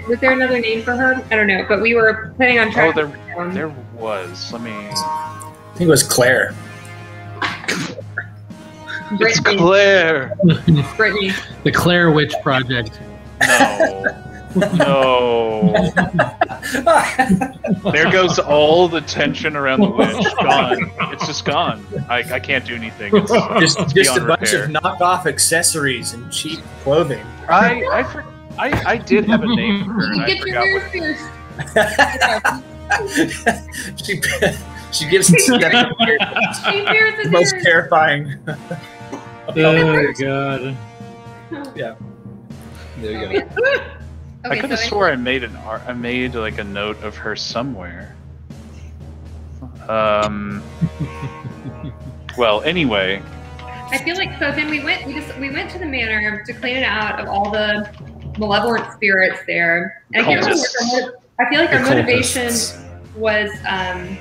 Was there another name for her? I don't know, but we were planning on trying. Oh, there was. Let me. I think it was Claire. It's Claire. Brittany. The Claire Witch Project. No. There goes all the tension around the witch. Gone. It's just gone. I can't do anything. It's just a bunch repair. of knockoff accessories and cheap clothing. I did have a name for her, and I Get your forgot ears pierced. She gives me The most terrifying. Oh god. Yeah. There you go. I could have swore I made like a note of her somewhere. Well, anyway. I feel like so. Then we went to the manor to clean it out of all the malevolent spirits there. And I feel like our motivation was, and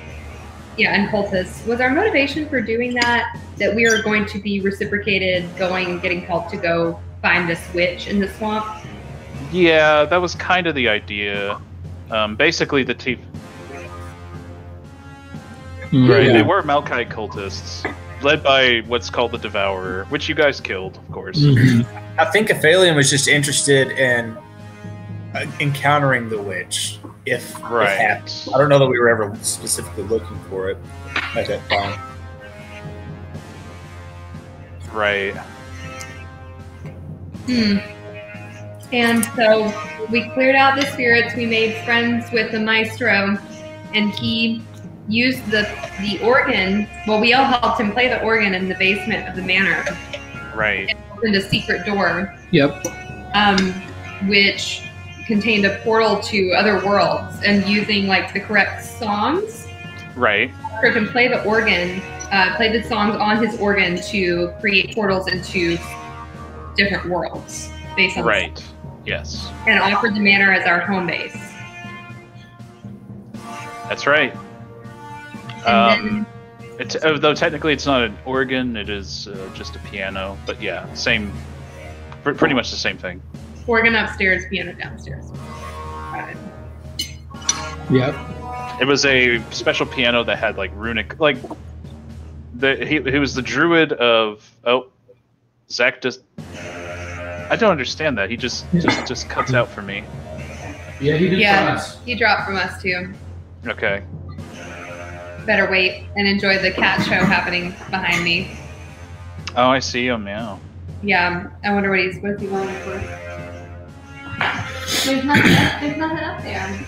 cultists was our motivation for doing that we were going to be reciprocated, going and getting help to go find this witch in the swamp. Yeah, that was kind of the idea. Basically, the team. Right, they were Malkai cultists, led by what's called the Devourer, which you guys killed, of course. I think Athalion was just interested in encountering the witch, if it happened. I don't know that we were ever specifically looking for it at that time. Right. And so we cleared out the spirits. We made friends with the maestro, and he used the organ. Well, we all helped him play the organ in the basement of the manor. Right. And opened a secret door. Yep. Which contained a portal to other worlds, and using like the correct songs. Right. He can play the organ, play the songs on his organ to create portals into different worlds based on right. Yes. And offered the manor as our home base. That's right. Though technically it's not an organ, it is just a piano. But yeah, same, pretty much the same thing. Organ upstairs, piano downstairs. Got it. Yep. It was a special piano that had like runic, like he was the druid of. Oh, Zach just. I don't understand that. He just cuts out for me. Yeah, he did. Yeah, he dropped from us too. Okay. Better wait and enjoy the cat show happening behind me. Oh, I see him now. Yeah, I wonder what he's going for. There's nothing up there.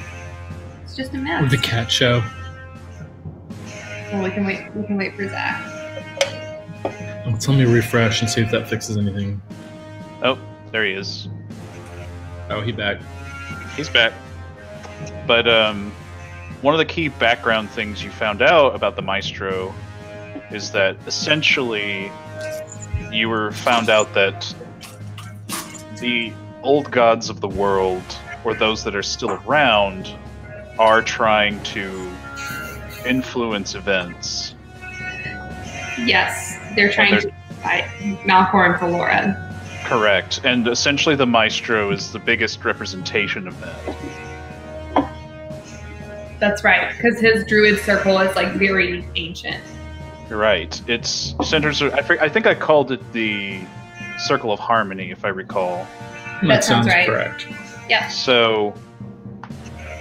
It's just a mess. The cat show. Well, we can wait for Zach. Let me refresh and see if that fixes anything. Oh, there he is. Oh, he's back. He's back. But one of the key background things you found out about the Maestro is that essentially you found out that the old gods of the world, or those that are still around, are trying to influence events. Yes, they're trying to fight Malcor and Felora. Correct, and essentially the Maestro is the biggest representation of that. That's right, because his druid circle is like very ancient. You're right. It's centers. I think I called it the Circle of Harmony, if I recall. That sounds right. Correct. Yeah. So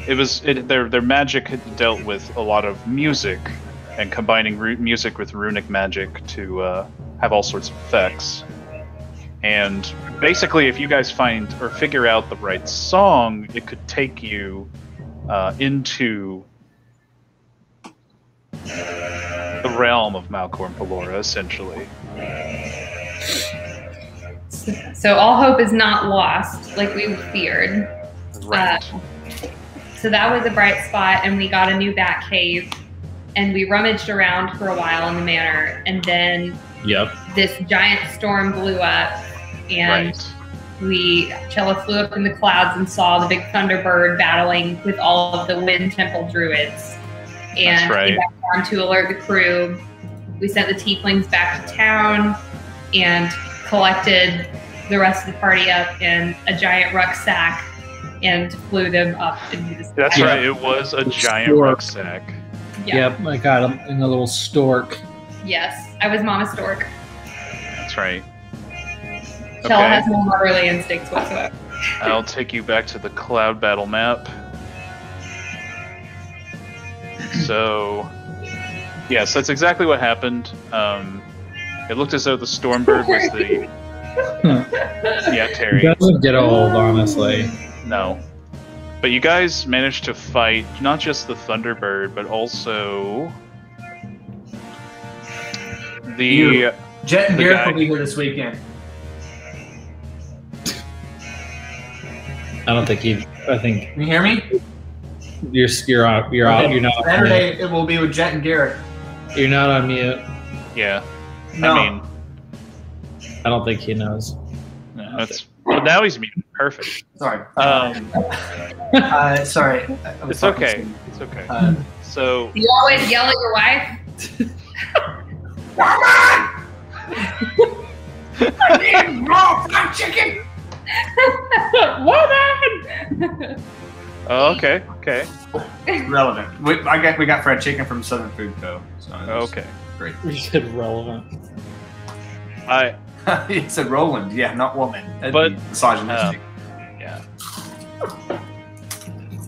their magic had dealt with a lot of music and combining music with runic magic to have all sorts of effects. And basically, if you guys find or figure out the right song, it could take you into the realm of Malcor and Pelora, essentially. So all hope is not lost, like we feared. Right. So that was a bright spot, and we got a new bat cave, and we rummaged around for a while in the manor, and then this giant storm blew up, and Chella flew up in the clouds and saw the big Thunderbird battling with all of the Wind Temple druids. And we got on to alert the crew. We sent the tieflings back to town and collected the rest of the party up in a giant rucksack and flew them up into the sky. That's right. It was a giant rucksack. Yep, I got him in a little stork. Yes, I was Mama Stork. That's right. Shell has no motherly instincts whatsoever. I'll take you back to the cloud battle map. So, yes, that's exactly what happened. It looked as though the Stormbird was the... Yeah, Terry. It doesn't get old, honestly. No. But you guys managed to fight not just the Thunderbird, but also... the... Jet and Gareth will be here this weekend. I don't think he... I think... Can you hear me? You're out. You're not Saturday, it will be with Jet and Gareth. You're not on mute. Yeah. No. I mean... I don't think he knows. No, that's... Well, now he's muted. Perfect. Sorry. Sorry. It's okay. It's okay. So... You always yell at your wife? I need raw fried chicken! Woman! Oh, okay. Okay. Relevant. We got fried chicken from Southern Food Co. So Okay. Great. You said relevant. It said Roland, yeah, not woman. That'd But, be misogynistic. Yeah.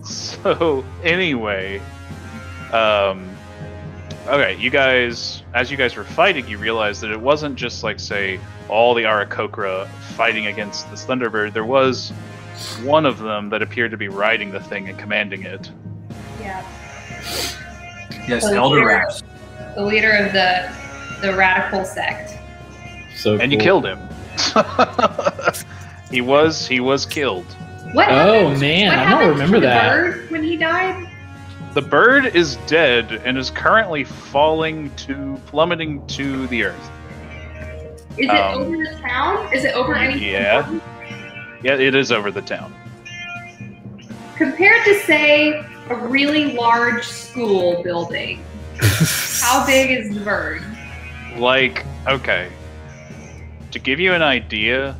So anyway, okay, you guys, as you guys were fighting, you realized that it wasn't just like, say, all the Aarakocra fighting against this Thunderbird. There was one of them that appeared to be riding the thing and commanding it. Yeah. Yes, So Elder here- Raps. The leader of the radical sect. So And you cool. killed him. He was killed. What Oh, happened? man, What I don't happened remember to the that. bird when he died? The bird is dead and is currently plummeting to the earth. Is it over the town? Is it over anything? Yeah. Yeah, it is over the town. Compared to, say, a really large school building, how big is the bird? Like, okay. To give you an idea,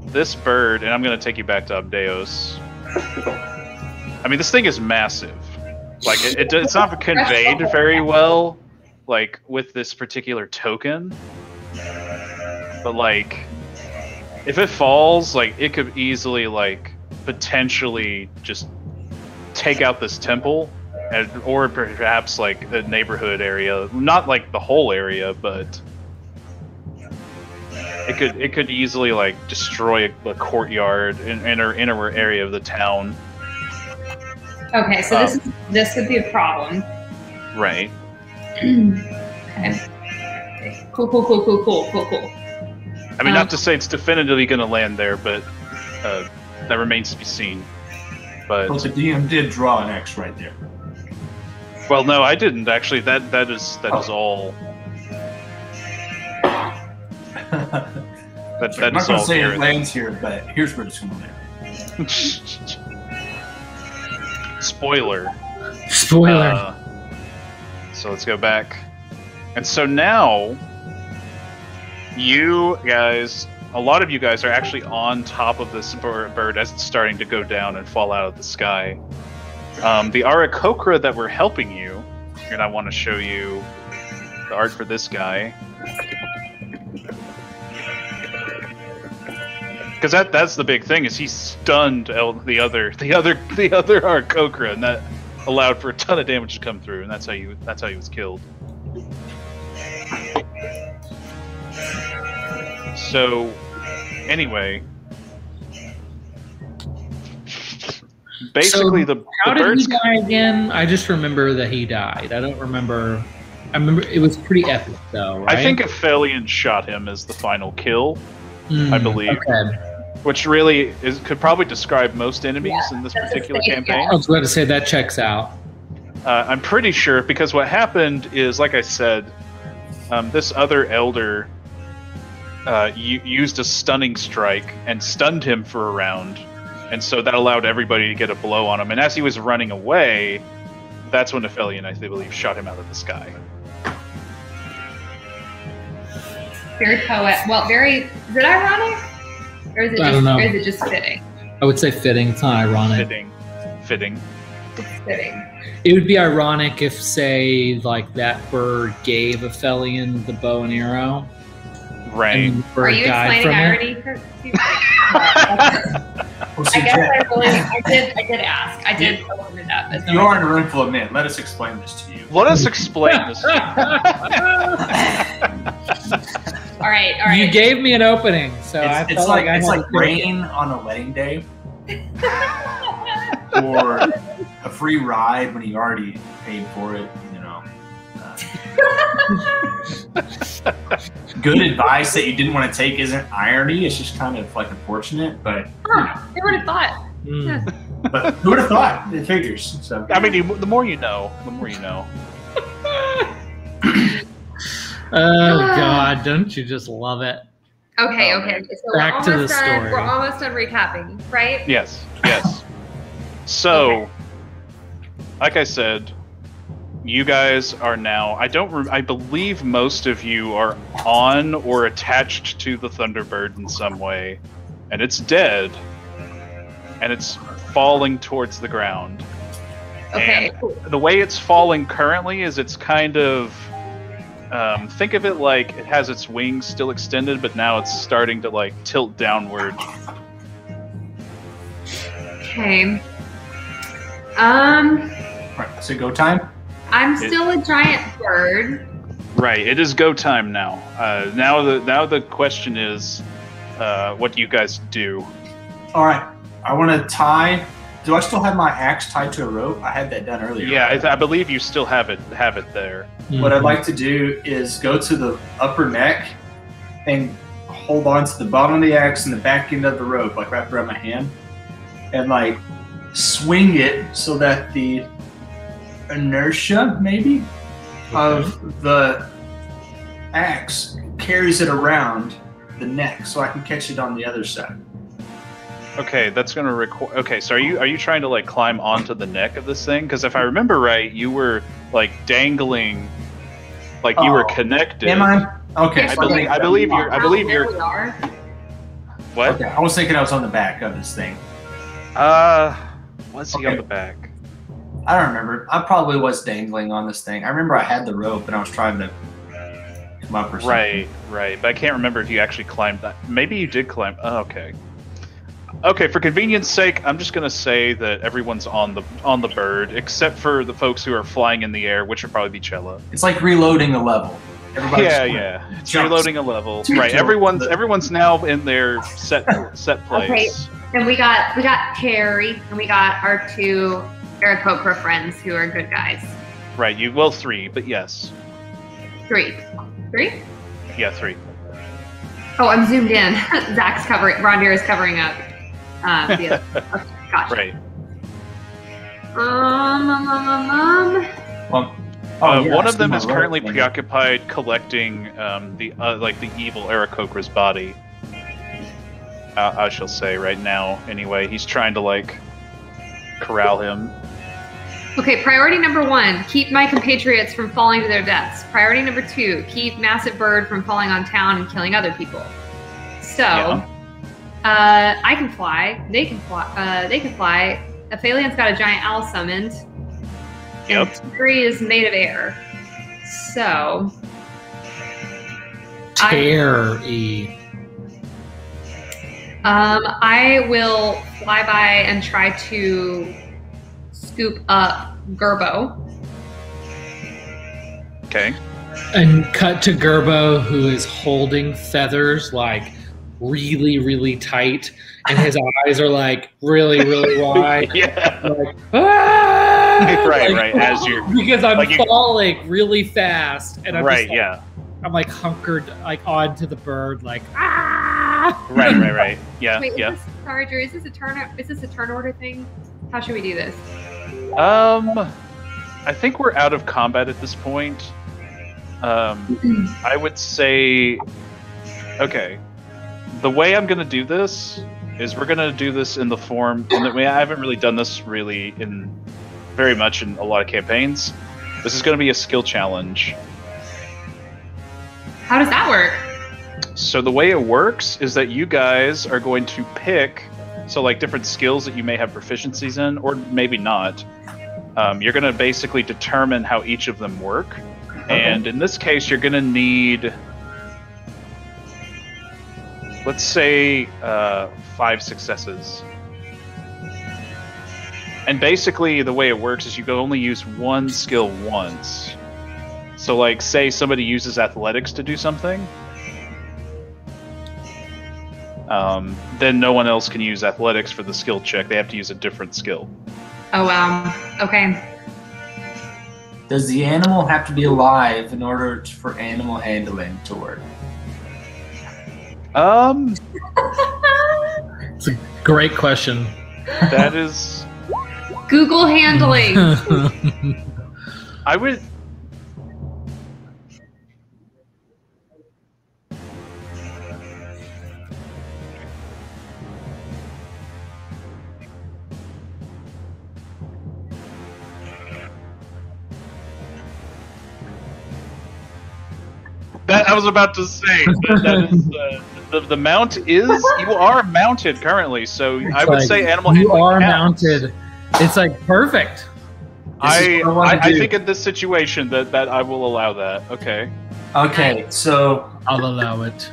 this bird, and I'm going to take you back to Abdeos. I mean, this thing is massive. Like, it's not conveyed very well, like, with this particular token. But, like, if it falls, like, it could easily, like, potentially just take out this temple. Or perhaps, like, the neighborhood area. Not, like, the whole area, but... It could easily, like, destroy a courtyard in inner area of the town. Okay, so this could be a problem. Right. Okay. Cool. I mean, not to say it's definitively going to land there, but that remains to be seen. But Well, the DM did draw an X right there. well, no, I didn't actually. That is all. That I'm not is going all to say here. it lands here, but here's where it's going to land. Spoiler. Spoiler. So let's go back. And so now, you guys, a lot of you guys are actually on top of this bird as it's starting to go down and fall out of the sky. The Aarakocra that were helping you, and I want to show you the art for this guy. Because that's the big thing, is he stunned the other Aarakocra, and that allowed for a ton of damage to come through, and that's how he was killed. So, anyway, basically So, the how did birds. he die again? I just remember that he died. I don't remember. I remember it was pretty epic, though, right? I think Aphelion shot him as the final kill, I believe. Okay. Which really could probably describe most enemies in this that's a particular safe campaign. I was about to say that checks out. I'm pretty sure, because what happened is, like I said, this other elder used a stunning strike and stunned him for a round, and so that allowed everybody to get a blow on him. And as he was running away, that's when Aphelion, I believe, shot him out of the sky. Very poet. Well, very. Is it ironic, or is it I don't know. or is it just fitting? I would say fitting. It's not ironic. Fitting. It's fitting. It would be ironic if, say, like that bird gave Aphelion the bow and arrow. Right. And the bird Are you died explaining from irony? I guess I did ask. I did open it up. You are in a room full of men. Let us explain this to you. Let us explain this to you. All right. You gave me an opening, so it's like rain on a wedding day, or a free ride when you already paid for it. You know, good advice that you didn't want to take isn't irony. It's just kind of like unfortunate, but who would have thought? Yeah. But who would have thought? It figures. So I mean, the more you know, the more you know. Oh God! Don't you just love it? Okay. So back to the story. We're almost done recapping, right? Yes. So, like I said, you guys are now. I believe most of you are on or attached to the Thunderbird in some way, and it's dead, and it's falling towards the ground. Okay. And the way it's falling currently is it's kind of. Think of it like it has its wings still extended, but now it's starting to like tilt downward. Okay. Right, so go time. I'm still a giant bird. Right. It is go time now. Now the question is, what do you guys do? All right. I want to tie. Do I still have my axe tied to a rope? I had that done earlier. Yeah, I believe you still have it there. Mm-hmm. What I'd like to do is go to the upper neck and hold on to the bottom of the axe and the back end of the rope, like wrapped around my hand, and like swing it so that the inertia, maybe, of the axe carries it around the neck, so I can catch it on the other side. Okay, that's gonna require. Okay, so are you trying to like climb onto the neck of this thing? Because if I remember right, you were like dangling, like you were connected. Am I? Okay. I believe you're. We are. What? Okay, I was thinking I was on the back of this thing. Was he on the back? I don't remember. I probably was dangling on this thing. I remember I had the rope and I was trying to come up or something. Right. But I can't remember if you actually climbed that. Maybe you did climb. Oh, okay. Okay, for convenience sake, I'm just gonna say that everyone's on the bird, except for the folks who are flying in the air, which would probably be Chella. It's like reloading a level. It's reloading a level. Right, everyone's now in their set place. Okay, and we got Terry, and we got our two Aarakocra friends who are good guys. Right, three, but yes. Three? Yeah, 3. Oh, I'm zoomed in. Zach's covering. Rondir is covering up. Okay, gotcha. Right. One of them is currently preoccupied collecting the evil Aarakocra's body. I shall say right now. Anyway, he's trying to like corral him. Okay, priority number 1, keep my compatriots from falling to their deaths. Priority number 2, keep Massive Bird from falling on town and killing other people. So, I can fly. They can fly. Aphelion's got a giant owl summoned. Yep. And Terry is made of air. So, Terry. I will fly by and try to scoop up Gerbo. Okay. And cut to Gerbo, who is holding feathers like really, really tight, and his eyes are like really, really wide. Yeah. Like, ah! Right. As you're because I'm falling really fast, and I'm I'm like hunkered like onto the bird, like ah. Right. Yeah. Wait, yeah. Sorry, Drew. Is this a turn order thing? How should we do this? I think we're out of combat at this point. I would say, okay, the way I'm going to do this is we're going to do this in the form, and I haven't really done this really very much in a lot of campaigns. This is going to be a skill challenge. How does that work? So the way it works is that you guys are going to pick So like different skills that you may have proficiencies in, or maybe not. You're going to basically determine how each of them work. Okay. And in this case, you're going to need, let's say, 5 successes. And basically, the way it works is you can only use one skill once. So, like, say somebody uses athletics to do something, then no one else can use athletics for the skill check. They have to use a different skill. Oh, wow. Okay. Does the animal have to be alive in order for animal handling to work? It's a great question. That is... Google handling. I would... That I was about to say. That is, the mount is... You are mounted currently, so I would say animal handling. You are counts. mounted. It's like perfect. I think in this situation that I will allow that. Okay. Okay, so I'll allow it.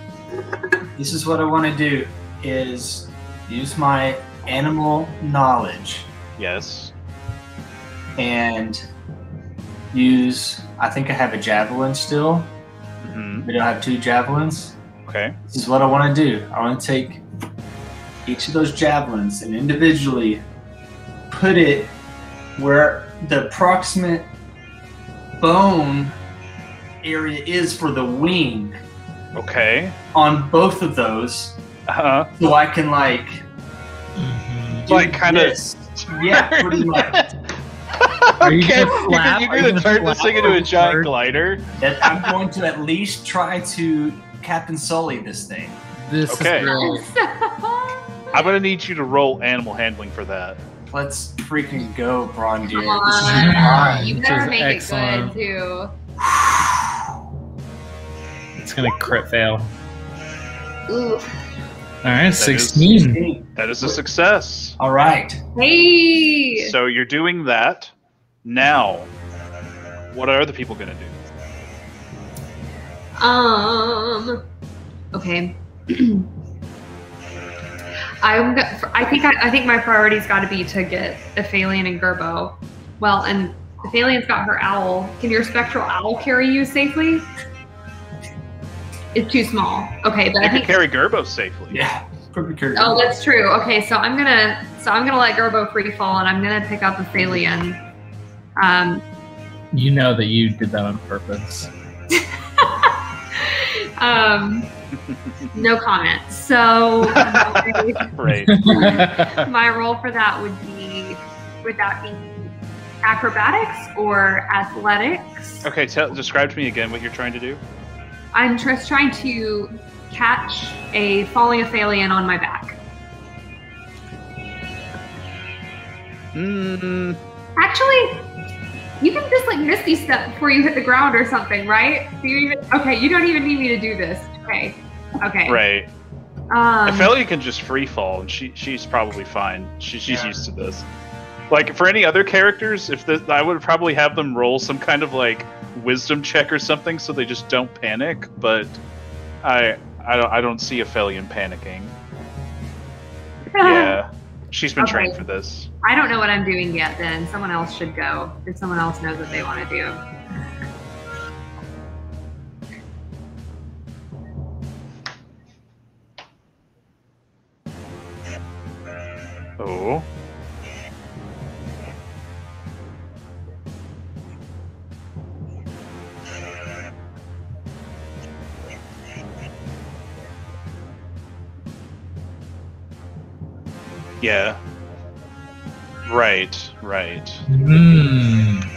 This is what I want to do: is use my animal knowledge. Yes. And use. I think I have a javelin still. Mm-hmm. We don't have 2 javelins. Okay. This is what I want to do. I want to take each of those javelins and individually put it where the approximate bone area is for the wing. Okay. On both of those. So I can like... Like kind of... Yeah, pretty much. Okay, you're gonna turn this thing into a giant glider? I'm going to at least try to Captain Sully this thing. This is great. I'm gonna need you to roll animal handling for that. Let's freaking go, Braun Deer. You better make excellent. It good, too. It's gonna crit fail. Ooh. Alright, 16. That is a success. Alright. Hey! So you're doing that. Now, what are other people gonna do? Okay. I think my priority's got to be to get Aphelion and Gerbo. Well, and Aphelion's got her owl. Can your spectral owl carry you safely? It's too small. Okay, but I can carry Gerbo safely. Yeah. Oh, that's true. Okay, so I'm gonna let Gerbo free fall, and I'm gonna pick up Aphelion. You know that you did that on purpose. No comment. So my role for that would that be acrobatics or athletics? Okay, describe to me again what you're trying to do. I'm just trying to catch a falling Aphelion on my back. Actually, you can just like Misty Step before you hit the ground or something, right? You don't even need me to do this. Okay. Right. Aphelion can just free fall, and she's probably fine. She's used to this. Like for any other characters, I would probably have them roll some kind of like wisdom check or something, so they just don't panic. But I don't see Aphelion panicking. Yeah, she's been trained for this. I don't know what I'm doing yet. Then someone else should go if someone else knows what they want to do. Oh. Yeah. Right.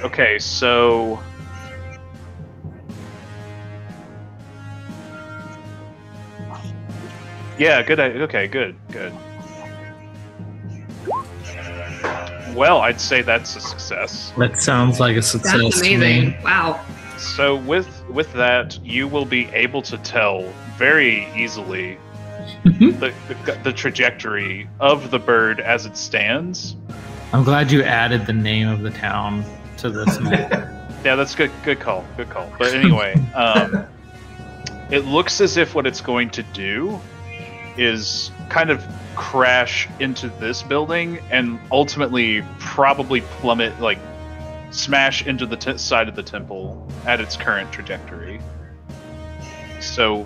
Okay, so... Yeah, good. Okay, good. Well, I'd say that's a success. That sounds like a success. That's amazing. Wow. So with that, you will be able to tell very easily the trajectory of the bird as it stands. I'm glad you added the name of the town to this map. Yeah, that's good. Good call. Good call. But anyway, it looks as if what it's going to do is kind of crash into this building and ultimately probably plummet, like smash into the side of the temple at its current trajectory. So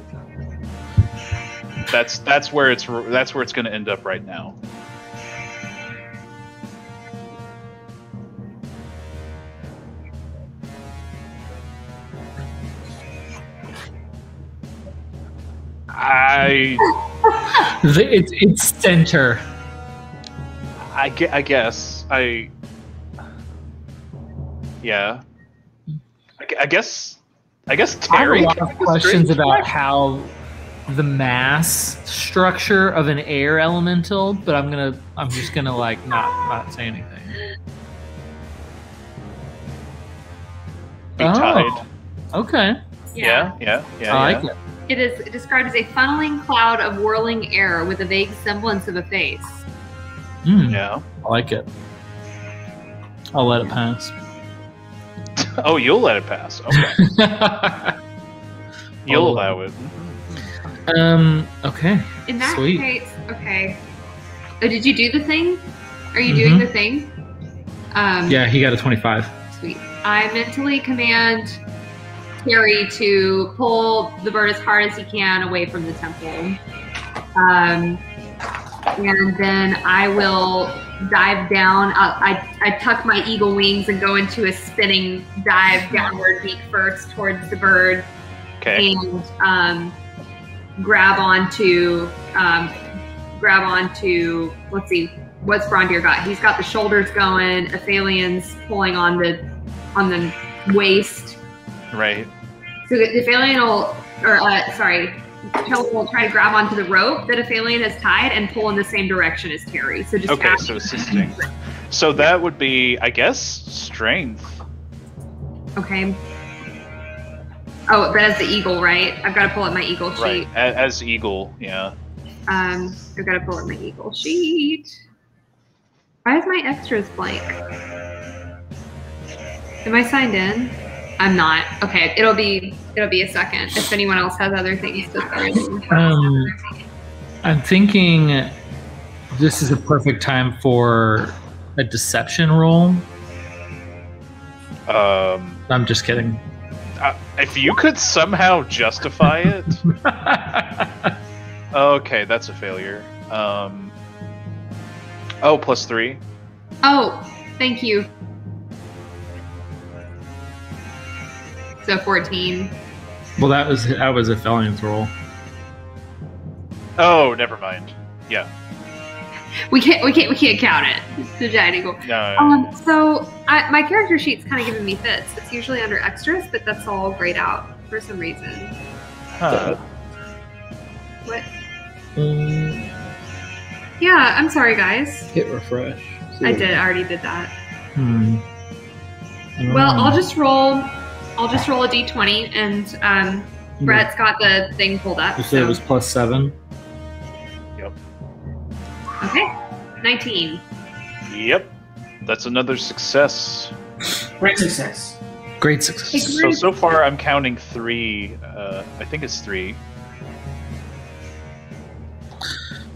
that's where it's going to end up right now. It's center. I guess. Yeah. I guess Terry. I have a lot of questions about how the mass structure of an air elemental, but I'm just gonna like not say anything. Be tied. Okay. Yeah. I like it. It is described as a funneling cloud of whirling air with a vague semblance of a face. Yeah. I like it. I'll let it pass. Oh, you'll let it pass. Okay. You'll allow it. Okay. In that Sweet. case, okay. Oh, did you do the thing? Are you doing the thing? Yeah, he got a 25. Sweet. I mentally command Terry to pull the bird as hard as he can away from the temple. And then I will dive down. I tuck my eagle wings and go into a spinning dive downward beak first towards the bird. Okay. And grab onto, let's see, what's Brondir got? He's got the shoulders going, Aphelian's pulling on the waist. Right. So the Aphelian will try to grab onto the rope that Aphelian has tied and pull in the same direction as Terry. So just so assisting. So that would be, I guess, strength. Okay. Oh, that is the eagle, right? I've got to pull up my eagle sheet. Right, as eagle, yeah. I've got to pull up my eagle sheet. Why is my extras blank? Am I signed in? I'm not. Okay, it'll be a second if anyone else has other things to say. I'm thinking this is a perfect time for a deception roll. I'm just kidding. If you could somehow justify it. Okay, that's a failure. +3. Oh, thank you. So 14. Well, that was a Aphelian's roll. Oh, never mind. Yeah. We can't count it. It's the giant eagle. No. So my character sheet's kind of giving me fits. It's usually under extras, but that's all grayed out for some reason. Huh. What? Yeah, I'm sorry, guys. Hit refresh. I already did that. Well, I'll just roll a d20, and Brett's got the thing pulled up. You said it was +7. Yep. Okay, 19. Yep. That's another success. Great success. Great success. So far I'm counting 3. I think it's 3.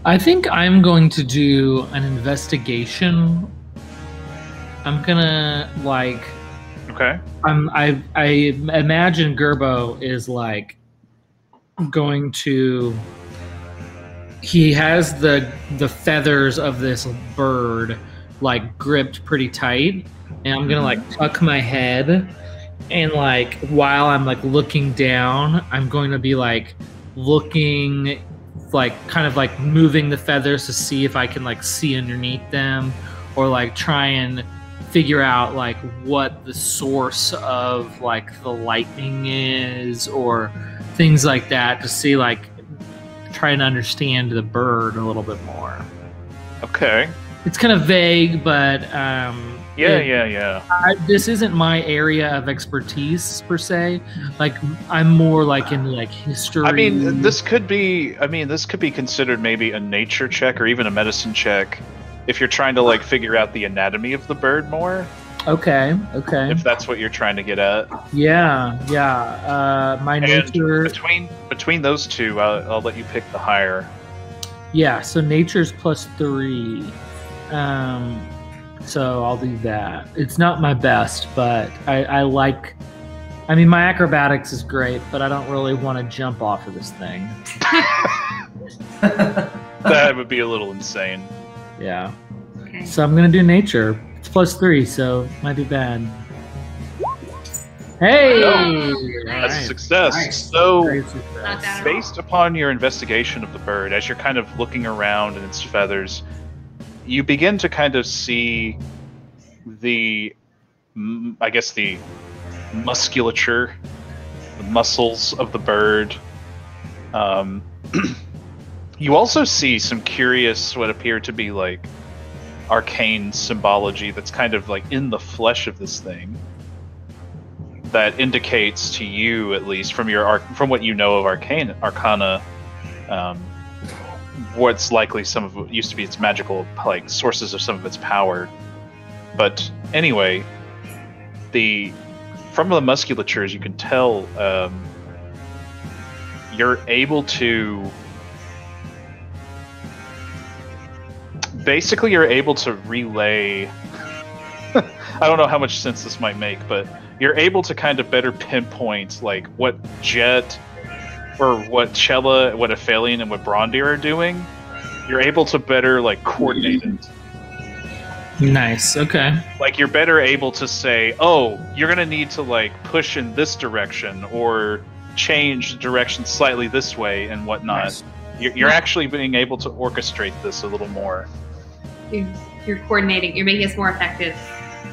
I think I'm going to do an investigation. I'm gonna Okay. I imagine Gerbo is going to. He has the feathers of this bird gripped pretty tight, and I'm gonna tuck my head, and while I'm looking down, I'm going to be looking, kind of moving the feathers to see if I can see underneath them, or try and figure out what the source of the lightning is, or things like that, to see try and understand the bird a little bit more. Okay. It's kind of vague, but Yeah. This isn't my area of expertise per se. Like, I'm more like in like history. I mean, this could be considered maybe a nature check or even a medicine check if you're trying to like figure out the anatomy of the bird more. Okay. If that's what you're trying to get at. Yeah. My nature. Between those two, I'll let you pick the higher. Yeah. So nature's +3. So I'll do that. It's not my best, but I like. I mean, my acrobatics is great, but I don't really want to jump off of this thing. That would be a little insane. Yeah. Okay. So I'm gonna do nature. It's +3, so might be bad. Hey! That's a success. Nice. So, Not bad at all. based upon your investigation of the bird, as you're kind of looking around in its feathers, you begin to kind of see the musculature, the muscles of the bird. You also see some curious, what appear to be like arcane symbology that's kind of like in the flesh of this thing. That indicates to you, at least from what you know of arcana, what's likely some of what used to be its magical like sources of some of its power. But anyway, from the musculatures you can tell you're able to relay I don't know how much sense this might make, but you're able to kind of better pinpoint like what Jet or what Chella, what Aphelion, and what Brondir are doing. You're able to better like coordinate it. Nice. Okay. Like you're better able to say, oh, you're gonna need to like push in this direction or change the direction slightly this way and whatnot. Nice. You're actually being able to orchestrate this a little more. You're coordinating. You're making us more effective.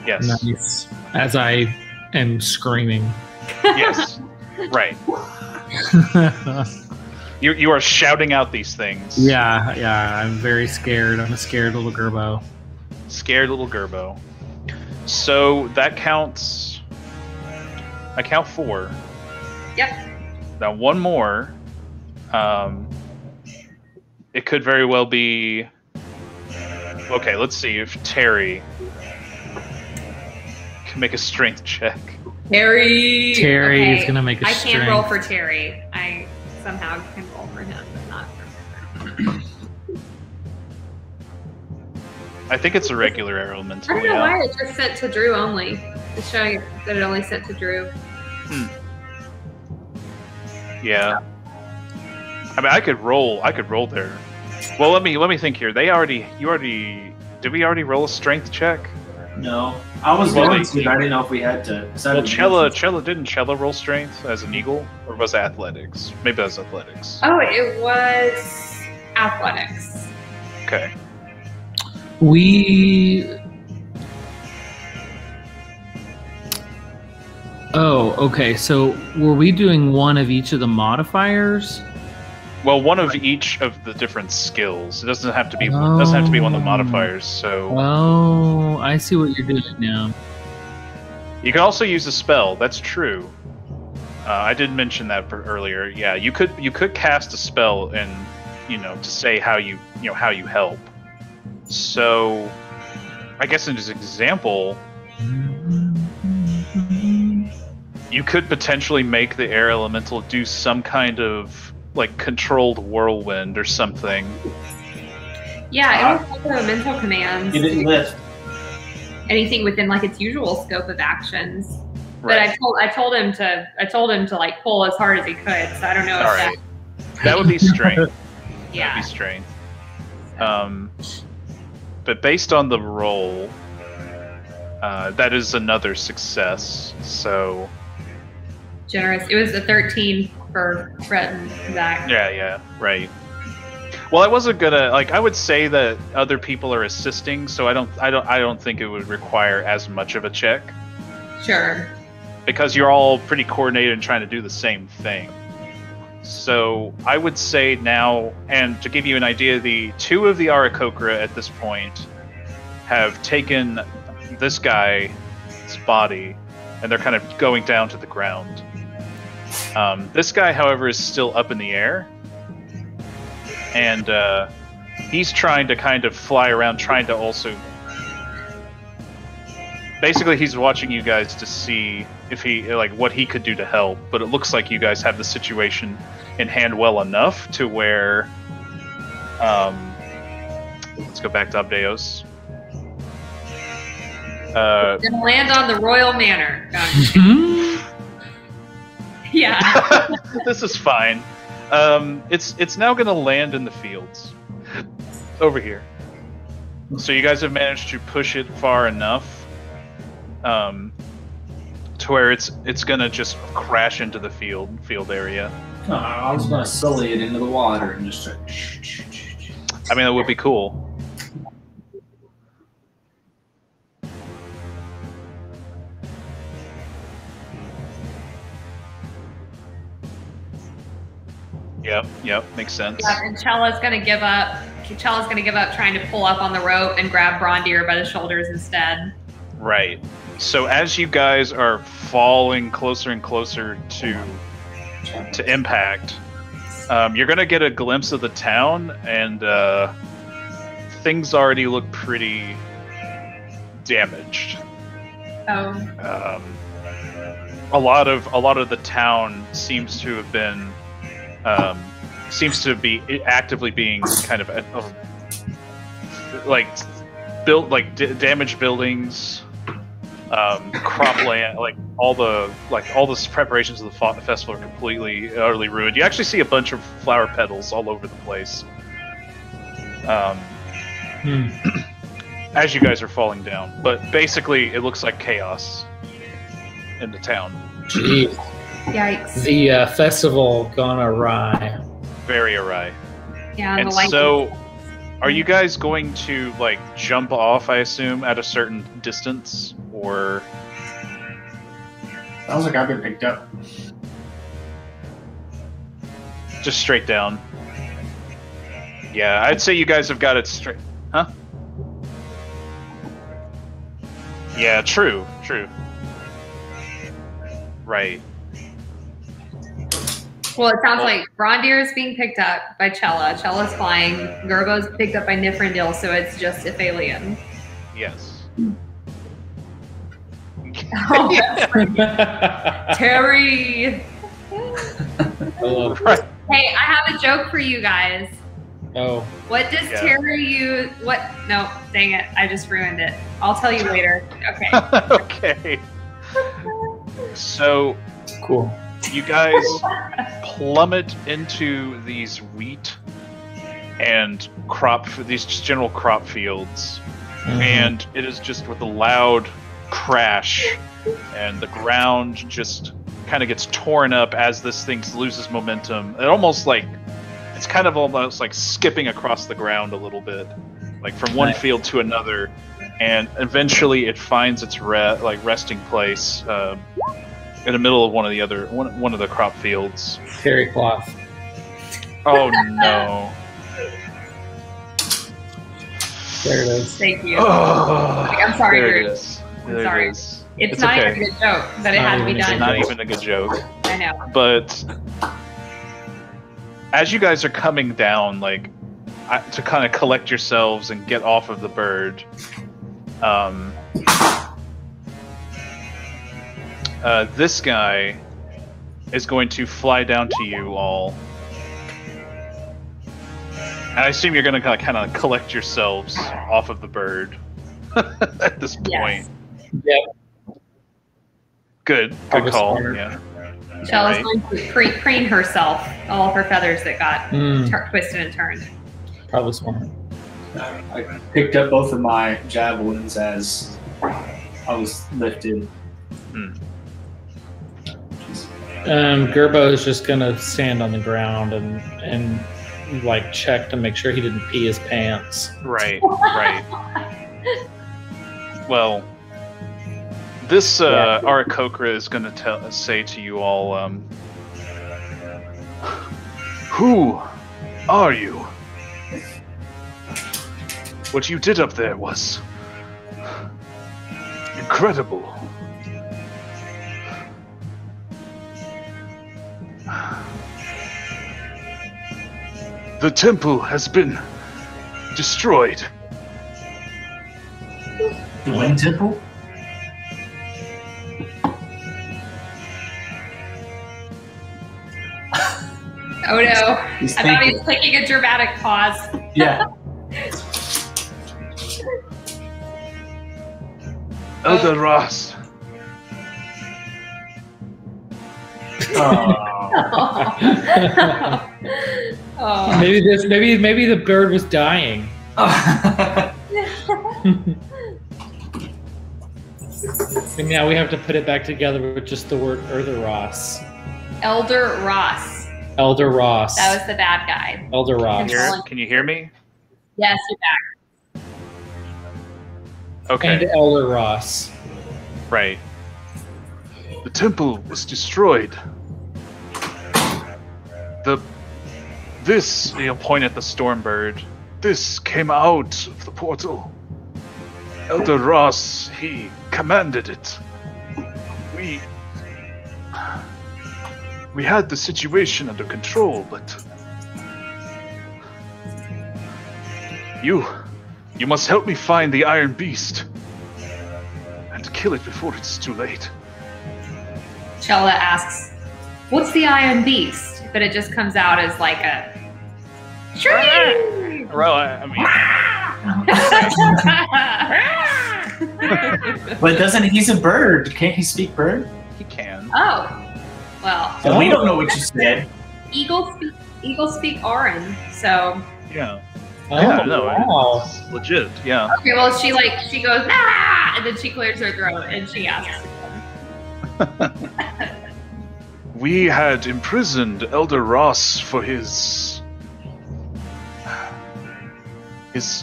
Yes. Nice. As I am screaming. Yes. Right. You are shouting out these things. Yeah. I'm very scared. I'm a scared little Gerbo. Scared little Gerbo. So that counts. I count 4. Yep. Now one more. It could very well be. Okay, let's see if Terry can make a strength check. Terry Terry is gonna make a I strength. can't roll for Terry. I somehow can roll for him, but not for I think it's a regular elemental. I don't know why it just sent to Drew only. It's showing that it only sent to Drew. Yeah. I mean, I could roll there. Well, let me think here. Did we already roll a strength check? No, I was going to, but I didn't know if we had to. Well, didn't Chella roll strength as an eagle, or was it athletics? Maybe that was athletics. Oh, it was athletics. Okay. Okay. So were we doing one of each of the modifiers? Well, one of each of the different skills. It doesn't have to be. Doesn't have to be one of the modifiers. So. Oh, I see what you're doing now. You can also use a spell. That's true. I did mention that earlier. Yeah, you could cast a spell and to say how you help. So, I guess in this example, you could potentially make the air elemental do some kind of like controlled whirlwind or something. Yeah, it was also a mental command. You didn't lift. Anything within like its usual scope of actions. Right. But I told him to like pull as hard as he could. So I don't know All if right. That would be strength. Yeah. That'd be strength. But based on the roll, that is another success. So generous. It was a 13 for Fred and Zach. Yeah, right. Well, I wasn't gonna I would say that other people are assisting, so I don't think it would require as much of a check. Sure. Because you're all pretty coordinated and trying to do the same thing. So I would say now, and to give you an idea, the 2 of the Aarakocra at this point have taken this guy's body, and they're kind of going down to the ground. This guy, however, is still up in the air, and he's trying to kind of fly around, trying to also... Basically, he's watching you guys to see if he, like, what he could do to help, but it looks like you guys have the situation in hand well enough to where... let's go back to Abdeos. Gonna land on the royal manor. Yeah. This is fine. It's now gonna land in the fields. Over here. So you guys have managed to push it far enough to where it's gonna just crash into the field area. Oh, I was gonna sully it into the water and just I mean, that would be cool. Yep, makes sense. Yeah, and Chella's gonna give up. Chella's gonna give up trying to pull up on the rope and grab Brondir by the shoulders instead. Right. So as you guys are falling closer and closer to impact, you're gonna get a glimpse of the town, and things already look pretty damaged. Oh. A lot of the town seems to have been seems to be actively being kind of like built, like damaged buildings, cropland, like all the preparations of the festival are completely utterly ruined. You actually see a bunch of flower petals all over the place. As you guys are falling down, but basically it looks like chaos in the town. Jeez. Yikes. The festival gone awry. Very awry. Yeah, and so, are you guys going to like jump off, I assume, at a certain distance, or? Sounds like I've been picked up. Just straight down. Yeah, I'd say you guys have got it straight. Huh? Yeah, true. Right. Well, it sounds like Brondir is being picked up by Chella. Chella's flying. Gerbo's picked up by Nifrindil, so it's just Ithalian. Yes. Oh, that's right. Terry! Hello. Right. Hey, I have a joke for you guys. Oh. What does Terry use? What? No, dang it. I just ruined it. I'll tell you later. Okay. Okay. So, Cool. you guys plummet into these wheat and these general crop fields, and it is just with a loud crash, and the ground just kind of gets torn up as this thing loses momentum. It's kind of almost like skipping across the ground a little bit, like from one field to another, and eventually it finds its resting place in the middle of one of the crop fields. Terry cloth. Oh no! There it is. Thank you. Oh, I'm sorry, there Drew. it is. I'm There sorry. it is. It's It's not okay. even a good joke, but it had to be It's done. not even a good joke. I know. But as you guys are coming down, like to kind of collect yourselves and get off of the bird, this guy is going to fly down to you all. And I assume you're going to kind of collect yourselves off of the bird at this point. Yes. Yep. Good call. Smart. Yeah. Chella's going to preen herself, all of her feathers that got twisted and turned. Probably smart. I picked up both of my javelins as I was lifted. Gerbo is just gonna stand on the ground and like check to make sure he didn't pee his pants. Right. Well, this Arakokra is going to say to you all, who are you? What you did up there was incredible. The temple has been destroyed. The Wind Temple? Oh no. I thought he was taking a dramatic pause. Yeah. Elder Ross. Oh. Maybe the bird was dying. And now we have to put it back together with just the word Elder Ross. Elder Ross. Elder Ross. That was the bad guy. Elder Ross. Can you hear me? Yes, you're back. Okay. And Elder Ross. Right. The temple was destroyed. This, you'll point at the Stormbird. This came out of the portal. Elder Ross, he commanded it. We had the situation under control, but you must help me find the Iron Beast and kill it before it's too late. Shella asks, "What's the Iron Beast?" But it just comes out as like a shriek. Well, I mean, But he's a bird. Can't he speak bird? he can. Oh, well. So we don't know what you said. Eagles speak Auran, so. Yeah. Oh, Yeah, no, wow. it's legit. Yeah. Okay, well, she goes, ah! And then she clears her throat and she asks. We had imprisoned Elder Ross for his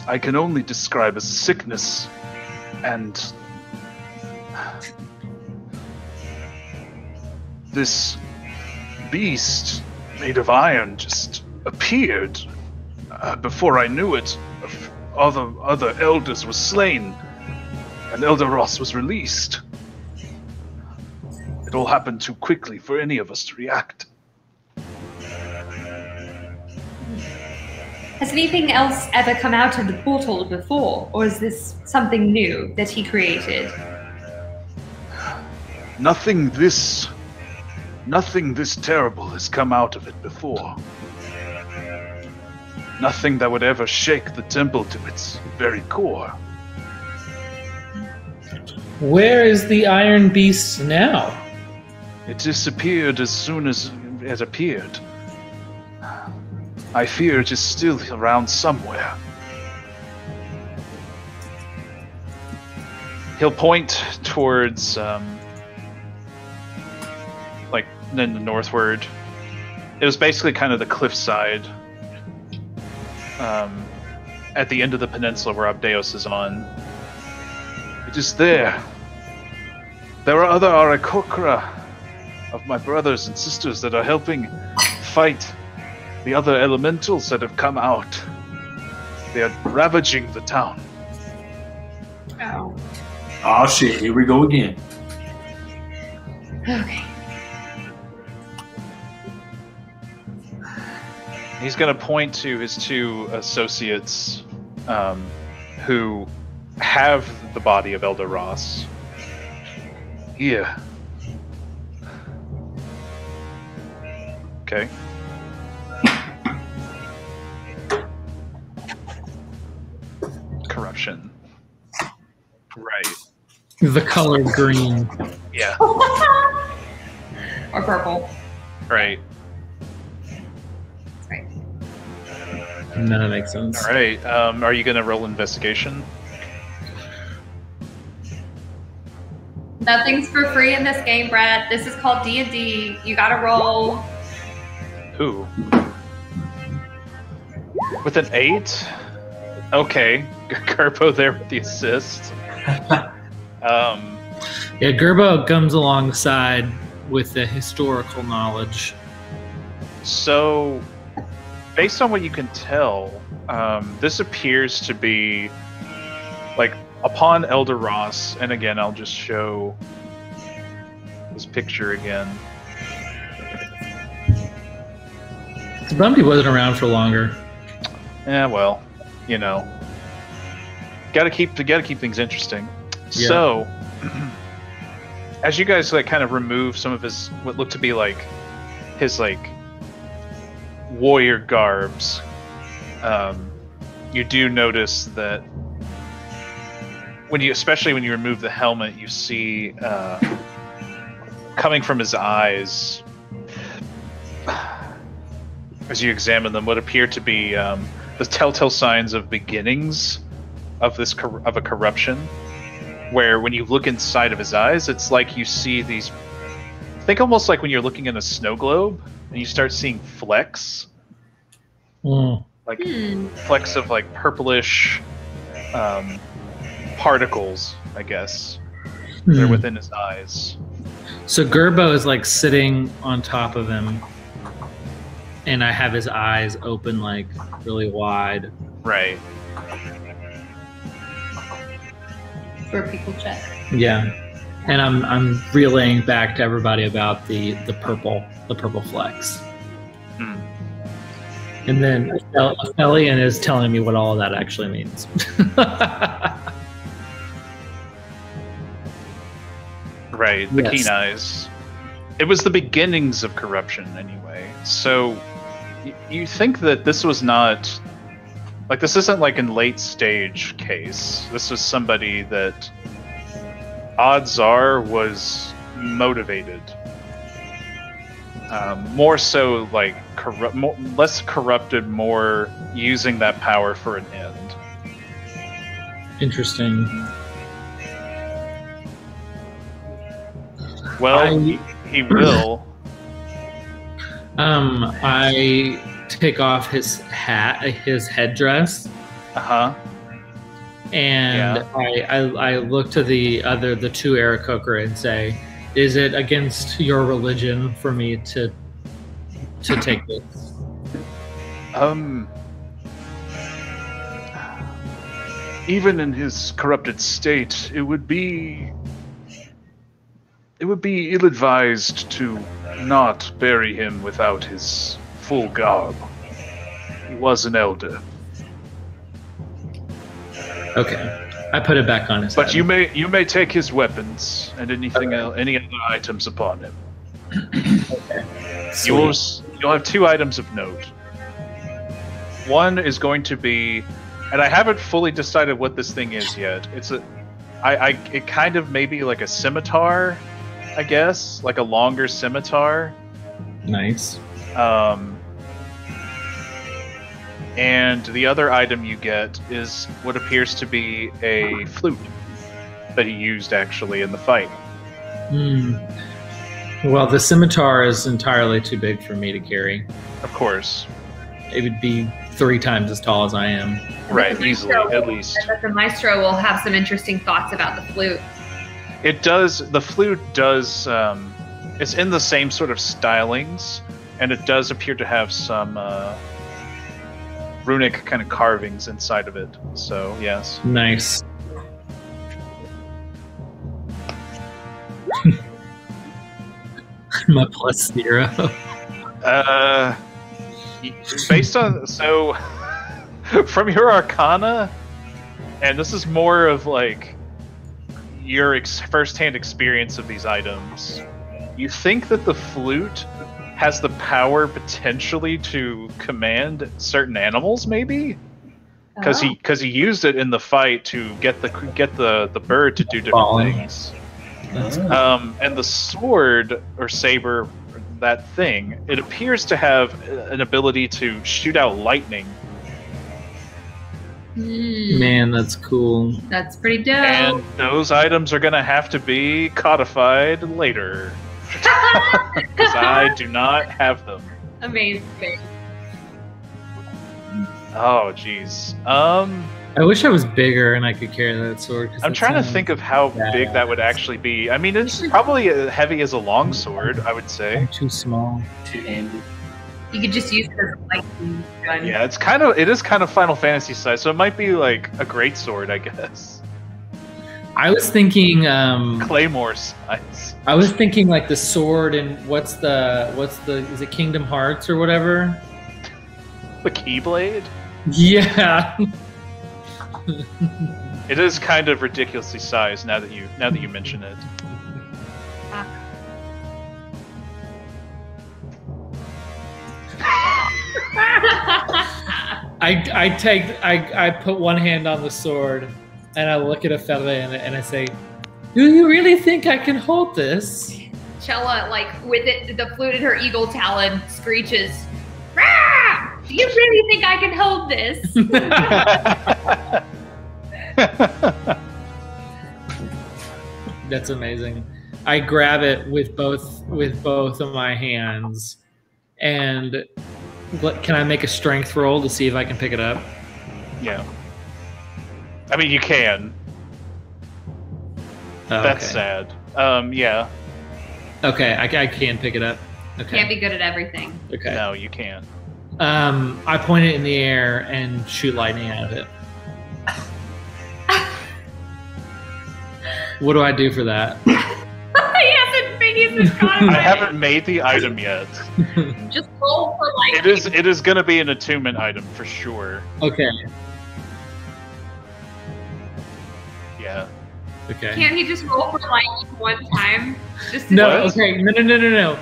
I can only describe as sickness, and this beast made of iron just appeared. Before I knew it, other elders were slain, and Elder Ross was released. It all happened too quickly for any of us to react. Has anything else ever come out of the portal before, or is this something new that he created? Nothing this terrible has come out of it before. Nothing that would ever shake the temple to its very core. Where is the Iron Beast now? It disappeared as soon as it appeared. I fear it is still around somewhere. He'll point towards, like, in the northward. It was basically kind of the cliffside, at the end of the peninsula where Abdeos is on. It is there. There are other Arakokra of my brothers and sisters that are helping fight the other elementals that have come out. They are ravaging the town. Oh. Oh shit, here we go again. Okay. He's going to point to his two associates who have the body of Elder Ross. Here. Okay. Corruption. Right. The color green. Yeah. Or purple. Right. Right. No, that makes sense. All right. Are you going to roll investigation? Nothing's for free in this game, Brett. This is called D&D. You gotta roll. Ooh. With an 8? Okay. Gerbo there with the assist. Yeah, Gerbo comes alongside with the historical knowledge. So, based on what you can tell, this appears to be like upon Elder Ross, and again, I'll just show this picture again. The Bumpy wasn't around for longer. Yeah, well, you know, gotta keep things interesting. Yeah. So, as you guys like kind of remove some of his what looked to be like his like warrior garbs, you do notice that especially when you remove the helmet, you see coming from his eyes, as you examine them, what appear to be the telltale signs of beginnings of a corruption. Where when you look inside of his eyes, it's like you see these. Think almost like when you're looking in a snow globe and you start seeing flecks, like flecks of like purplish particles, I guess. They're within his eyes. So Gerbo is like sitting on top of him, and I have his eyes open like really wide. Right. For people check. Yeah, and I'm relaying back to everybody about the purple flecks. And then Elian is telling me what all of that actually means. Right, the Yes. keen eyes. It was the beginnings of corruption, anyway. So, you think that this was not... Like, this isn't like a late-stage case. This was somebody that, odds are, was motivated. More so, like, less corrupted, more using that power for an end. Interesting. Well, he will. I take off his hat, his headdress. And I look to the two Aarakocra and say, "Is it against your religion for me to take this?" Even in his corrupted state, it would be ill-advised to not bury him without his full garb. He was an elder. Okay, I put it back on his But head. you may take his weapons and anything else, any other items upon him. Okay. You'll have two items of note. One is going to be, and I haven't fully decided what this thing is yet. It kind of maybe like a scimitar, I guess, like a longer scimitar. Nice. And the other item you get is what appears to be a flute that he used actually in the fight. Well, the scimitar is entirely too big for me to carry. Of course. It would be 3 times as tall as I am. Right, easily, at least. But the maestro will have some interesting thoughts about the flute. It does. The flute does. It's in the same sort of stylings, and it does appear to have some runic kind of carvings inside of it. So yes. Nice. My +0. Based on from your Arcana, and this is more of like your first-hand experience of these items, you think that the flute has the power potentially to command certain animals, maybe? Because he used it in the fight to get the bird to do different things. And the sword or saber, that thing, it appears to have an ability to shoot out lightning. Man, that's cool. That's pretty dope. And those items are going to have to be codified later. Because I do not have them. Amazing. Oh, jeez. I wish I was bigger and I could carry that sword. I'm trying to think of how big that would actually be. I mean, it's probably as heavy as a longsword, I would say. I'm too small. Two-handed. You could just use it as a lightning gun. Yeah, it is kind of Final Fantasy size, so it might be like a great sword, I guess. I was thinking Claymore size. I was thinking like the sword and what's the is it Kingdom Hearts or whatever? The Keyblade? Yeah. It is kind of ridiculously sized now that you mention it. I put one hand on the sword and I look at a fella and I say, "Do you really think I can hold this?" Chella, like with it, the flute in her eagle talon screeches, "Rah! Do you really think I can hold this?" That's amazing. I grab it with both of my hands, and can I make a strength roll to see if I can pick it up? Yeah. I mean, you can. Oh, That's okay. sad. Yeah. Okay, I can pick it up. Okay. Can't be good at everything. Okay. No, you can't. I point it in the air and shoot lightning out of it. What do I do for that? He hasn't got it. I haven't made the item yet. Just roll for like. It is going to be an attunement item for sure. Okay. Yeah. Okay. Can't he just roll for like one time? Just to No. What? Okay. No.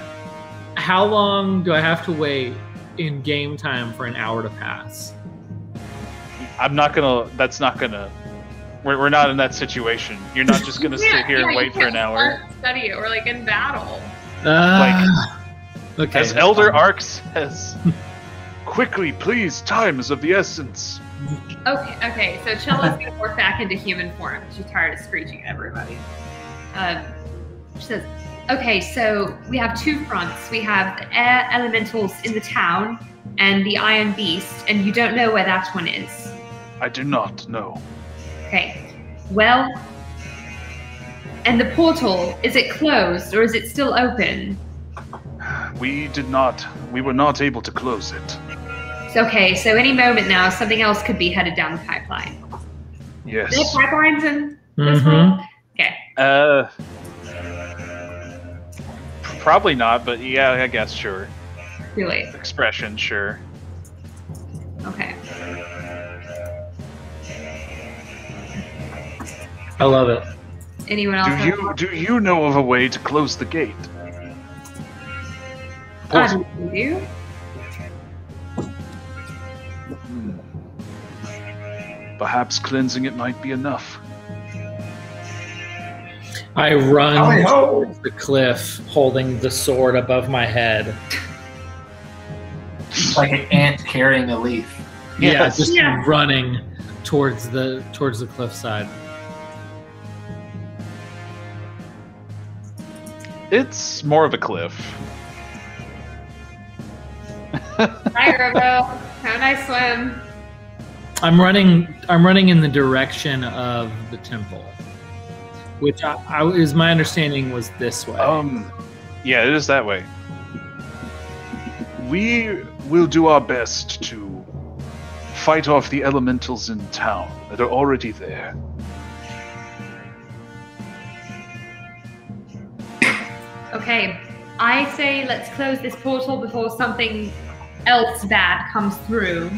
How long do I have to wait in game time for an hour to pass? I'm not gonna. That's not gonna. We're not in that situation. You're not just gonna sit here and wait for an hour. Study it. We're like in battle. Okay. As Elder Ark says, quickly, please. Time is of the essence. Okay. So Chella's gonna morph back into human form. She's tired of screeching at everybody. She says, "Okay, so we have two fronts. We have the air elementals in the town and the Iron Beast, and you don't know where that one is." I do not know. Okay. Well, and the portal, is it closed or is it still open? We were not able to close it. Okay, so any moment now, something else could be headed down the pipeline. Yes. Are there pipelines in this world? Okay. Probably not, but yeah, I guess sure. Too late. Expression, sure. Okay. I love it. Anyone else? Do you know of a way to close the gate? Do you? Perhaps cleansing it might be enough. I run towards the cliff, holding the sword above my head. Like an ant carrying a leaf. Yeah, just running towards the cliffside. It's more of a cliff. Hi, Robo. Have a nice swim. I'm running in the direction of the temple, which is my understanding was this way. Yeah, it is that way. We will do our best to fight off the elementals in town that are already there. Okay, I say let's close this portal before something else bad comes through.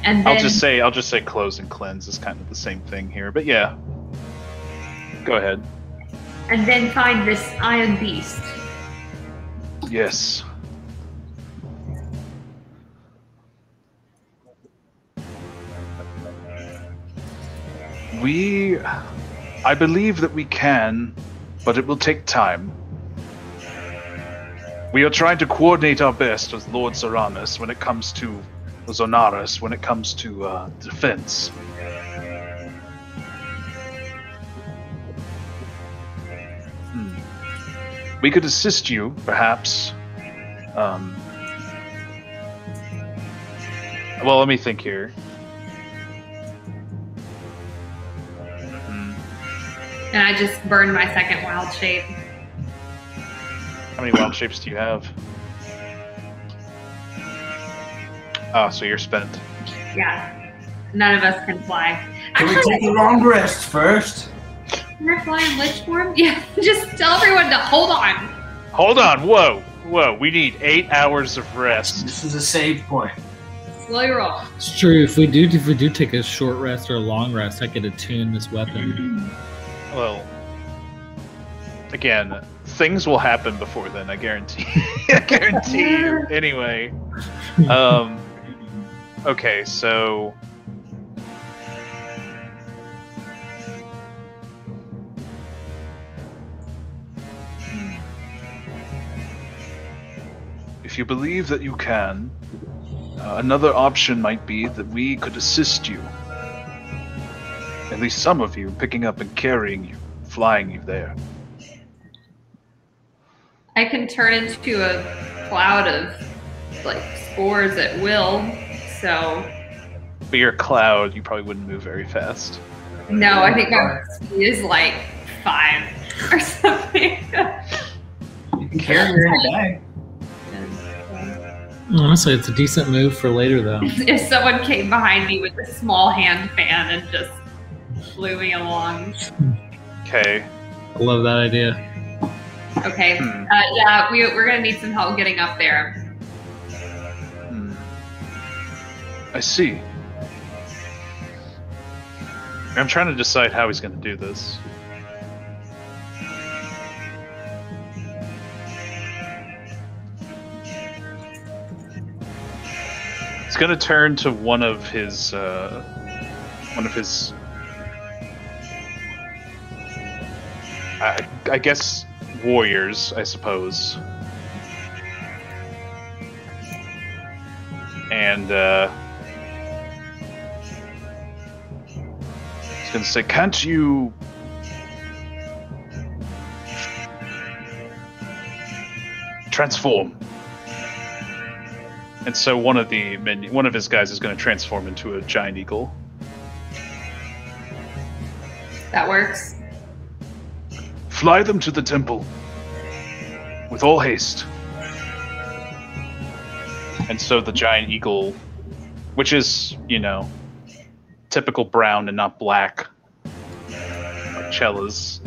And then I'll just say close and cleanse is kind of the same thing here, but yeah. Go ahead. And then find this Iron Beast. Yes. I believe that we can, but it will take time. We are trying to coordinate our best with Lord Zoranis when it comes to Zonaris, when it comes to defense. We could assist you, perhaps. Well, let me think here. And I just burned my second wild shape. How many wild shapes do you have? Oh, so you're spent. Yeah. None of us can fly. Can we take a long rest first? You're flying lich form? Yeah, just tell everyone to hold on. Hold on, whoa. We need 8 hours of rest. This is a save point. Slow your roll. It's true. If we do take a short rest or a long rest, I could attune this weapon. Well, again, things will happen before then. I guarantee. I guarantee you. Anyway, okay, so. If you believe that you can, another option might be that we could assist you. At least some of you, picking up and carrying you, flying you there. I can turn into a cloud of like spores at will, so. But you're a cloud, you probably wouldn't move very fast. No, I think my speed is like 5 or something. You can carry her in a bag. Honestly, it's a decent move for later, though. If someone came behind me with a small hand fan and just flew me along. Okay. I love that idea. Okay. Yeah, we're gonna need some help getting up there. I see. I'm trying to decide how he's going to do this. He's going to turn to one of his I guess warriors, I suppose. And he's going to say, "Can't you transform?" And so one of his guys is going to transform into a giant eagle. That works. Fly them to the temple with all haste. And so the giant eagle, which is, typical brown and not black, like Chella's.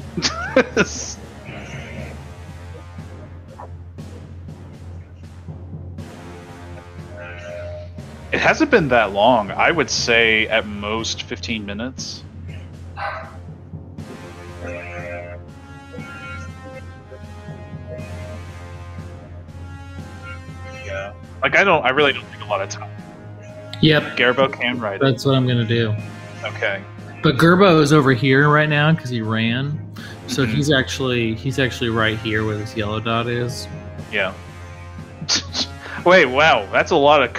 It hasn't been that long. I would say at most 15 minutes. Yeah. I really don't take a lot of time. Yep. Garbo can ride it. That's what I'm going to do. Okay. But Gerbo is over here right now because he ran. So he's actually right here where this yellow dot is. Yeah. Wait, wow, that's a lot of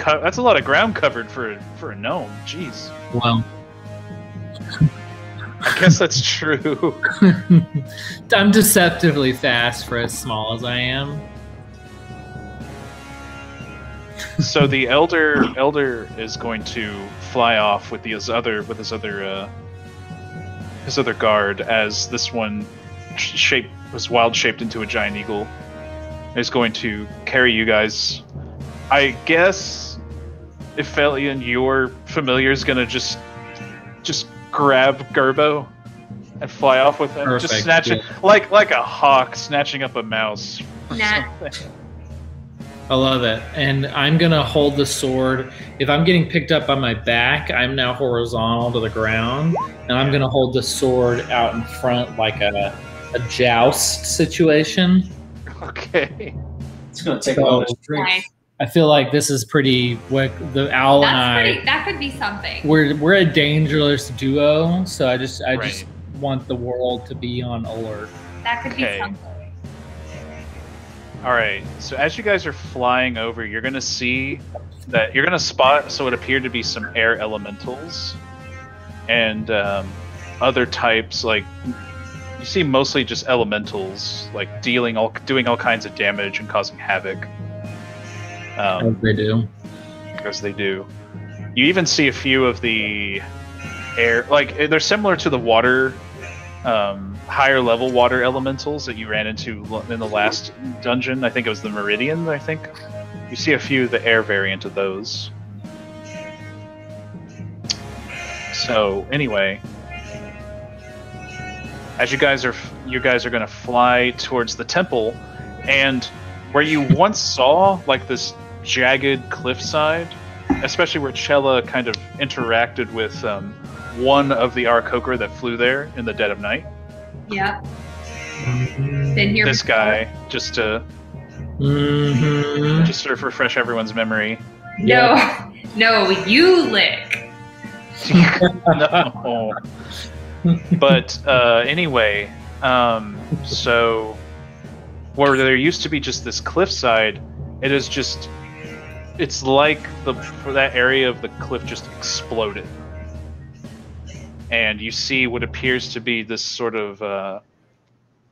ground covered for a gnome. Jeez. Well, I guess that's true. I'm deceptively fast for as small as I am. So the elder is going to fly off with his other guard as this one was wild shaped into a giant eagle. Is going to carry you guys. I guess if Felian, your familiar is gonna just grab Gerbo and fly off with him. Perfect, just snatch it like a hawk snatching up a mouse. Nah. I love it. And I'm gonna hold the sword. If I'm getting picked up by my back, I'm now horizontal to the ground, and I'm gonna hold the sword out in front like a joust situation. Okay. It's gonna take a lot of strength. Nice. I feel like this is pretty. The owl and I. That could be something. We're a dangerous duo, so I just Right. want the world to be on alert. That could Okay. be something. All right. So as you guys are flying over, you're gonna see that you're gonna spot. So it appeared to be some air elementals and other types. Like you see mostly just elementals, like doing all kinds of damage and causing havoc. As they do. Because they do. You even see a few of the air, like they're similar to the water, higher level water elementals that you ran into in the last dungeon. I think it was the Meridian. I think you see a few of the air variant of those. So anyway, as you guys are going to fly towards the temple, and where you once saw like this jagged cliffside, especially where Chella kind of interacted with one of the Arkokra that flew there in the dead of night. Yep. Been here this before. Guy, just to sort of refresh everyone's memory. No, you lick. No. But anyway, so where there used to be just this cliffside, it's like that area of the cliff just exploded. And you see what appears to be this sort of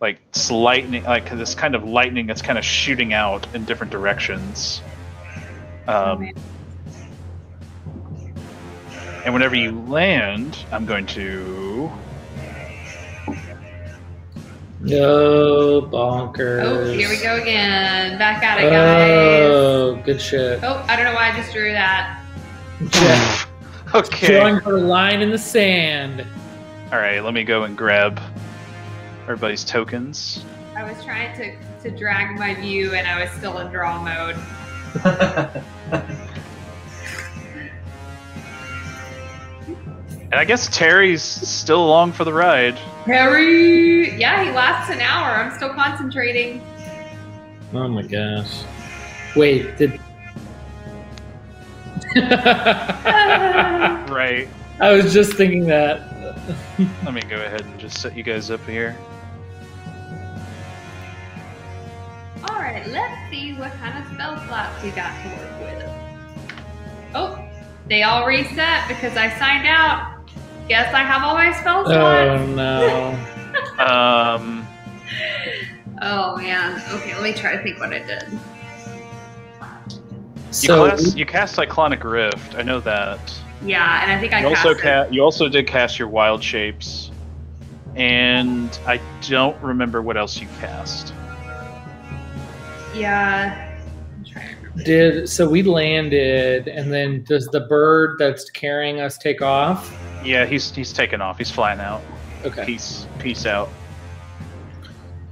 like lightning, like this kind of lightning that's kind of shooting out in different directions. And whenever you land, I'm going to... No, bonkers. Oh, here we go again. Back at it, guys. Oh, good shit. Oh, I don't know why I just drew that. Yeah. Okay. Drawing for a line in the sand. All right, let me go and grab everybody's tokens. I was trying to drag my view, and I was still in draw mode. And I guess Terry's still along for the ride. Terry! Yeah, he lasts an hour. I'm still concentrating. Oh my gosh. Wait, did... Right. I was just thinking that. Let me go ahead and just set you guys up here. Alright, let's see what kind of spell slots we got to work with. Oh, they all reset because I signed out. Guess I have all my spell slots. Oh no. Oh man. Okay, let me try to think what I did. You cast Cyclonic Rift. I know that. Yeah, and I think I you also did cast your Wild Shapes, and I don't remember what else you cast. Yeah. I'm trying to remember. So we landed, and then does the bird that's carrying us take off? Yeah, he's taking off. He's flying out. Okay. Peace out.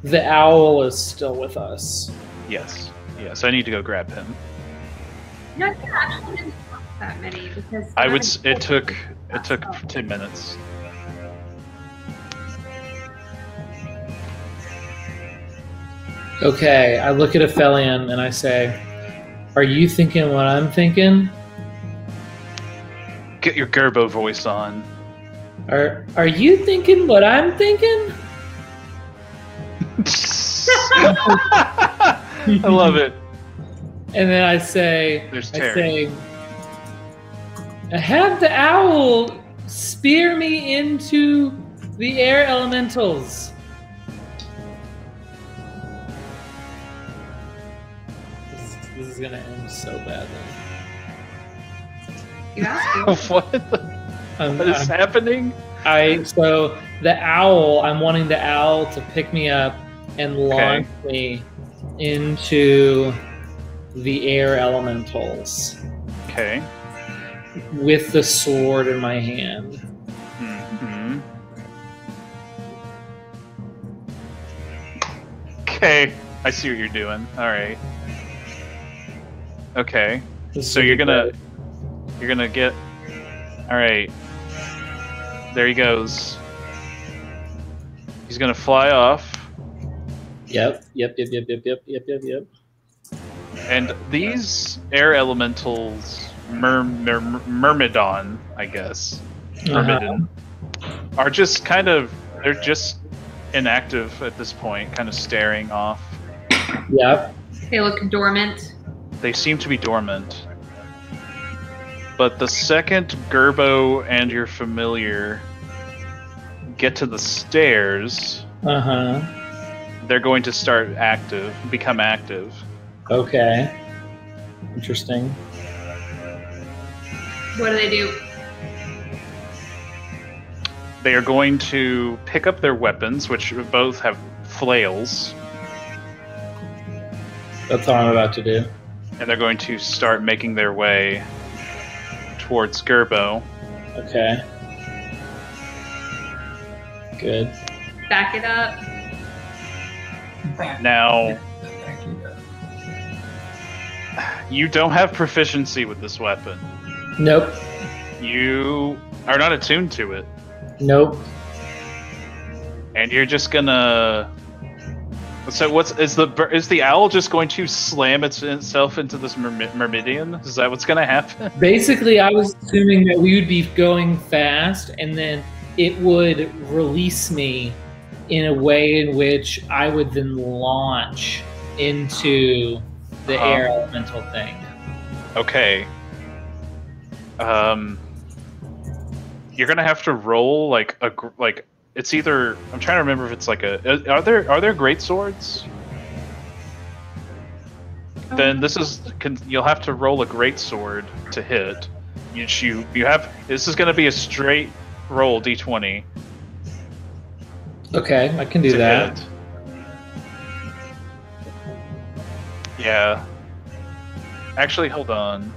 The owl is still with us. Yes. I need to go grab him. No, I actually didn't talk that many because It took 10 minutes. Okay, I look at Aphelion and I say, "Are you thinking what I'm thinking? Get your Gerbo voice on. Are you thinking what I'm thinking?" I love it. And then I say, There's Terry. I have the owl spear me into the air elementals. This is gonna end so badly. You asked me. What is happening? So the owl, I'm wanting the owl to pick me up and launch me into the air elementals. Okay. With the sword in my hand. Mm-hmm. Okay, I see what you're doing. All right. Okay. So you're gonna get. All right. There he goes. He's gonna fly off. Yep. And these air elementals, Myrmidon, I guess, Myrmidon, are just they're just inactive at this point, kind of staring off. Yep. They look dormant. They seem to be dormant. But the second Gerbo and your familiar get to the stairs, they're going to become active. Okay. Interesting. What do they do? They are going to pick up their weapons, which both have flails. That's all I'm about to do. And they're going to start making their way towards Gerbo. Okay. Good. back it up. Now, you don't have proficiency with this weapon. Nope. You are not attuned to it. Nope. And you're just gonna. So is the owl just going to slam itself into this myrmidon? Is that what's gonna happen? Basically, I was assuming that we would be going fast, and then it would release me in a way in which I would then launch into the air elemental thing. Okay. You're gonna have to roll like it's either, I'm trying to remember if it's like are there great swords? Then you'll have to roll a great sword to hit. This is gonna be a straight roll d20. Okay, I can do that. Hit. Yeah. Actually, hold on.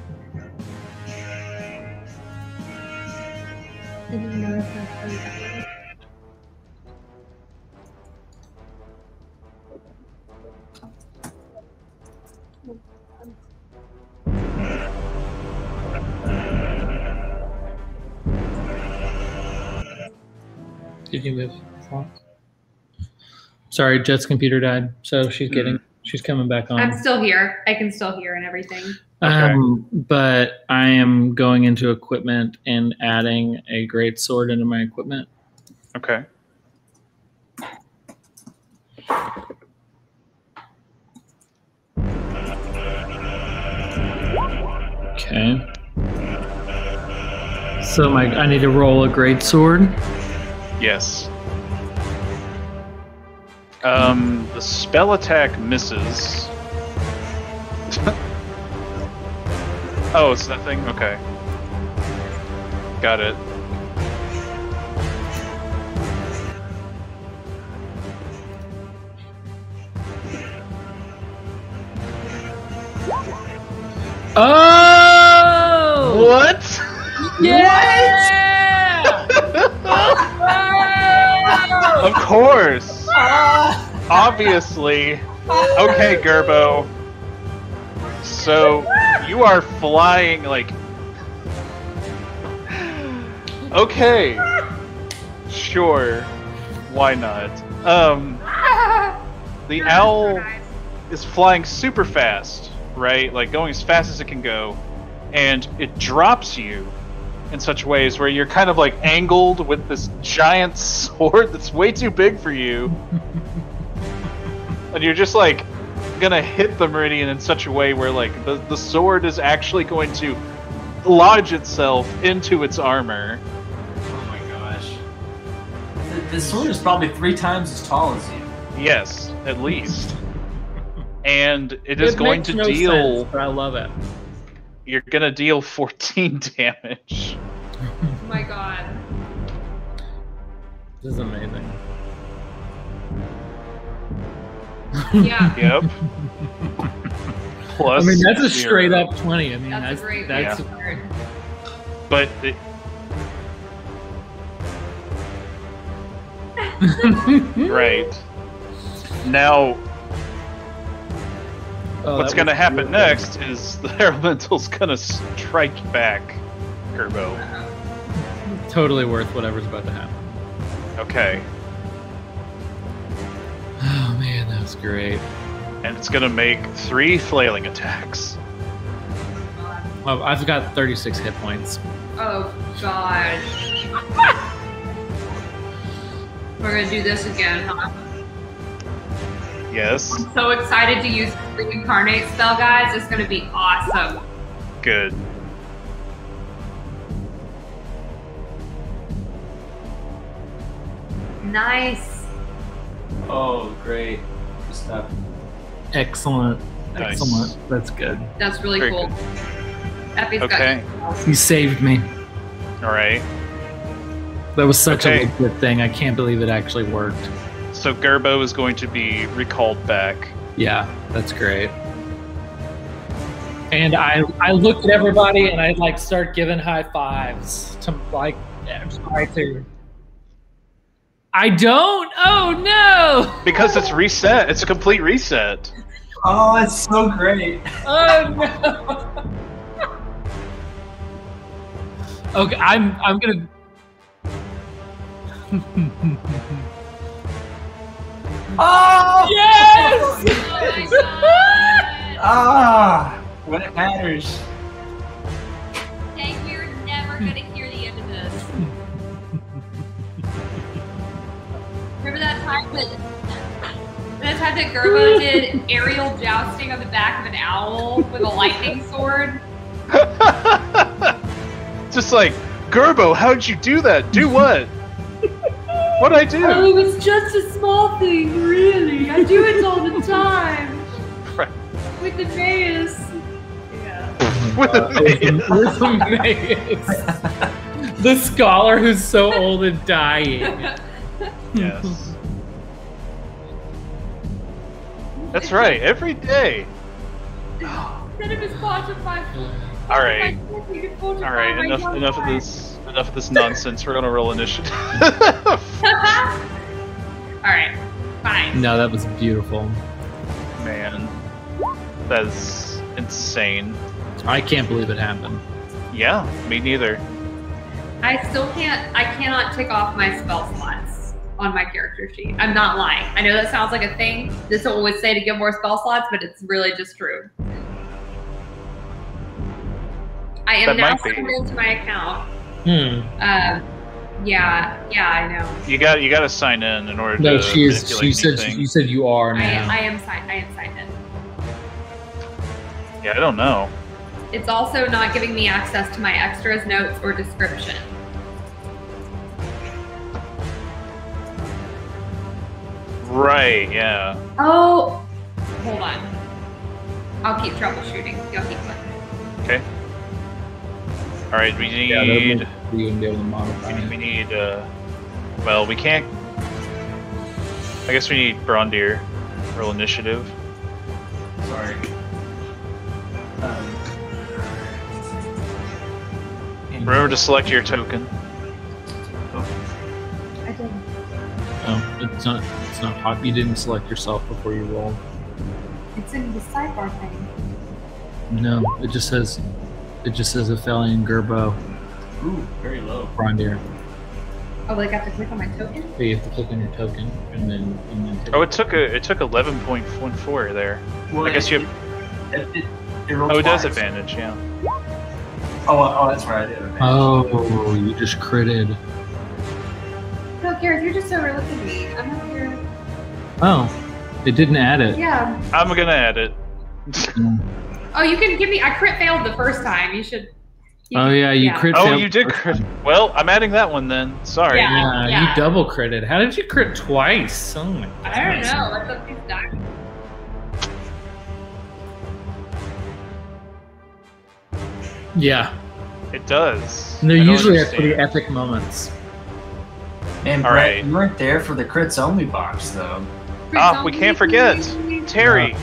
Did you move? Sorry, Jet's computer died, so she's coming back on. I'm still here. I can still hear and everything. Okay. But I am going into equipment and adding a great sword into my equipment. Okay. Okay. So I need to roll a great sword. Yes. The spell attack misses. Oh, it's that thing? Okay. Got it. Oh! What? Yeah! Of course! Obviously. Okay, Gerbo. So, you are flying, like... Okay. Sure. Why not? The owl is flying super fast, right? Like, going as fast as it can go. And it drops you in such ways where you're kind of, like, angled with this giant sword that's way too big for you. And you're just, like, gonna hit the meridian in such a way where, like, the sword is actually going to lodge itself into its armor. Oh my gosh. The sword is probably 3 times as tall as you. Yes, at least. And it is going to deal... sense, but I love it. You're gonna deal 14 damage. Oh my god. This is amazing. Yeah. Yep. Plus, I mean, that's a 0. straight up 20. I mean, That's a great that's word. But right now, what's going to happen next is the elemental's going to strike back, Gerbo. totally worth whatever's about to happen. Okay. Oh man, that was great. And it's going to make 3 flailing attacks. Well, I've got 36 hit points. Oh god. We're gonna do this again, huh? Yes. I'm so excited to use the reincarnate spell, guys. It's gonna be awesome. Good. Nice. Oh, great. Good stuff. Excellent. Nice. Excellent. That's good. That's really Very cool. good. Epi's Okay. You saved me. All right. That was such Okay. a good thing. I can't believe it actually worked. So Gerbo is going to be recalled back. Yeah, that's great. And I looked at everybody and I like start giving high fives to like try to. I don't. Oh no! Because it's reset. It's a complete reset. Oh, that's so great. Oh no! Okay, I'm gonna. Oh Yes! Oh my God. Ah, when it matters. Dang, we're never gonna hear the end of this. Remember that time that Gerbo did aerial jousting on the back of an owl with a lightning sword? Just like, Gerbo, how'd you do that? Do what? What'd I do? Oh, it was just a small thing, really. I do it all the time. Right. With the maze. Yeah. With the Maze. The scholar who's so old and dying. Yes. That's right, every day. Instead of his Spotify. Alright. Alright, enough of this nonsense. We're gonna roll initiative. Alright, fine. No, that was beautiful. Man. That's insane. I can't believe it happened. Yeah, me neither. I cannot tick off my spell slots on my character sheet. I'm not lying. I know that sounds like a thing. This will always say to give more spell slots, but it's really just true. I am now signed into my account. Yeah, I know. You got to sign in order to. No, she said you said you are now. I am signed in. Yeah, I don't know. It's also not giving me access to my extras, notes, or description. Right, yeah. Oh, hold on. I'll keep troubleshooting. Y'all keep going. Okay. All right, we need. We need. Well, we can't. I guess we need Brondir. Roll initiative. Sorry. Remember to select your token. I did. Oh, it's not hot. You didn't select yourself before you roll. It's in the sidebar thing. No, it just says Aphelion Gerbo. Ooh, very low. Brondir. Oh, like I have to click on my token? So you have to click on your token and then Oh, it took 11.14 there. Well, I guess you have. It does advantage, yeah. Oh, that's right. I did. Advantage. Oh, you just critted. No, Gareth, you're just overlooking me. I'm not here. Oh, it didn't add it. Yeah. I'm gonna add it. Oh, you can give me. I crit failed the first time. You should. You crit. Oh, you did crit. Well, I'm adding that one then. Sorry. Yeah. You double critted. How did you crit twice? Oh my god. I don't know. Let's hope he's dying. Yeah. It does. And they're usually at pretty epic moments. Man, Brett, you weren't there for the crits only box though. We can't forget Terry.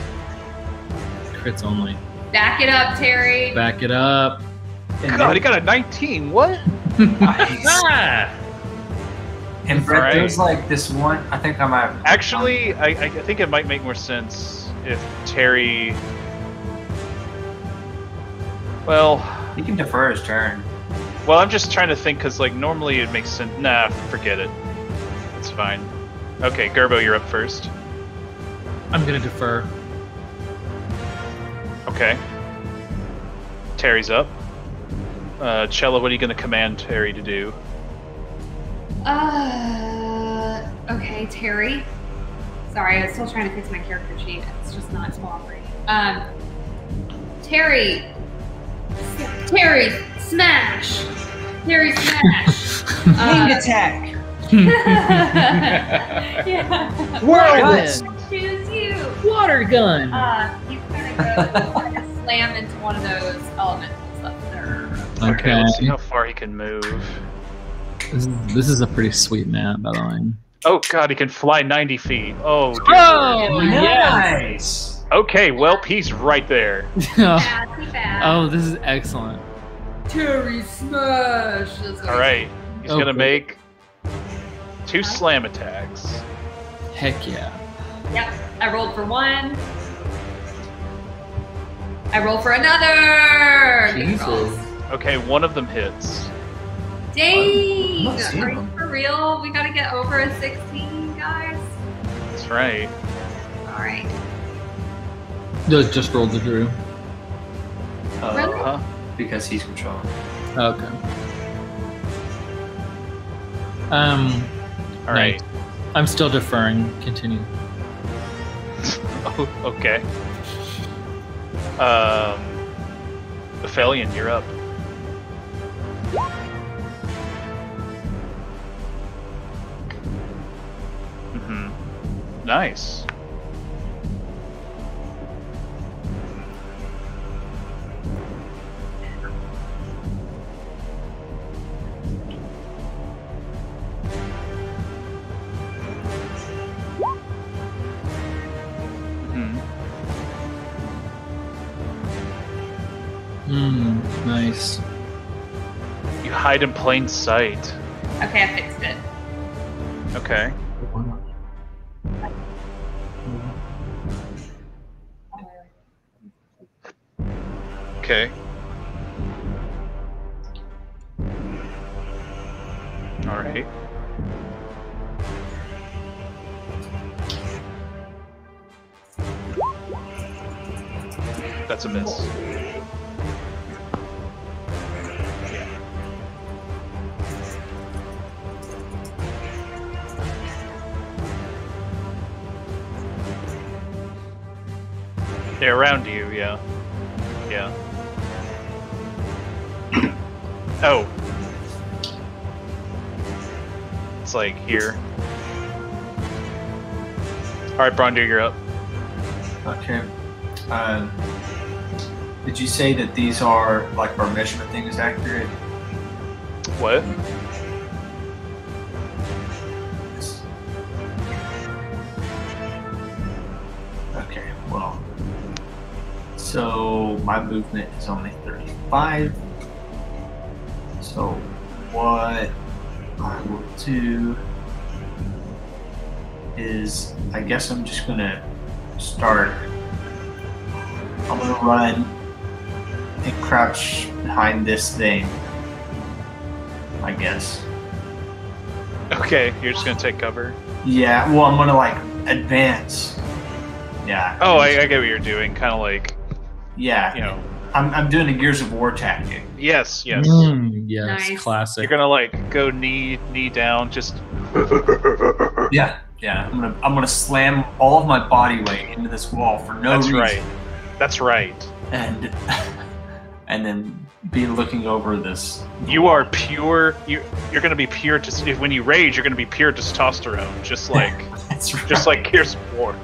Crits only. Back it up, Terry. Back it up. God, he got a 19. What? Ah! And Brett, there's like this one. I think I might. Actually, I think it might make more sense if Terry. Well, he can defer his turn. Well, I'm just trying to think because like normally it makes sense. Nah, forget it. It's fine. Okay, Gerbo, you're up first. I'm gonna defer. Okay. Terry's up. Chella, what are you gonna command Terry to do? Okay, Terry. Sorry, I was still trying to fix my character sheet. It's just not cooperating. Terry, smash! Terry, smash! Wing attack! Yeah. Whirlwind! Choose you! Water gun! He's gonna go slam into one of those elementals up there. Okay, let's see how far he can move. This is a pretty sweet map, by the way. Oh god, he can fly 90 feet. Oh, dear Lord. Nice! Okay, well, he's right there. Oh, this is excellent. Terry smash! Alright, he's gonna make 2 slam attacks. Heck yeah. Yep. I rolled for 1. I roll for another. Jesus. Okay, 1 of them hits. Dang! I'm not seeing Are you them. for real? We gotta get over a 16, guys. That's right. All right. Just rolled the Drew. Really? Huh? Because he's controlling. Okay. All right. I'm still deferring. Continue. Oh, okay. Aphelion, you're up. Nice. Nice. You hide in plain sight. Okay, I fixed it. Okay. Okay. All right. That's a miss. They're around you, yeah. Yeah. Oh. It's like here. Alright, Brondir, you're up. Okay. Did you say that these are, like, our measurement thing is accurate? What? Okay, well. So, my movement is only 35. So, what I will do is, I guess I'm just gonna start. I'm gonna run and crouch behind this thing, I guess. Okay, you're just gonna take cover. Yeah, well, I'm gonna, like, advance. Yeah. Oh, I get what you're doing. Kind of like, Yeah. you know. I'm doing a Gears of War tactic. Yes, yes. Yes, Nice. classic. You're gonna like go knee down, just. Yeah. Yeah. I'm gonna slam all of my body weight into this wall for no That's reason. right. That's right. And then be looking over this. You are pure. You're gonna be pure. When you rage, you're gonna be pure testosterone, just like That's right. just like Gears of War.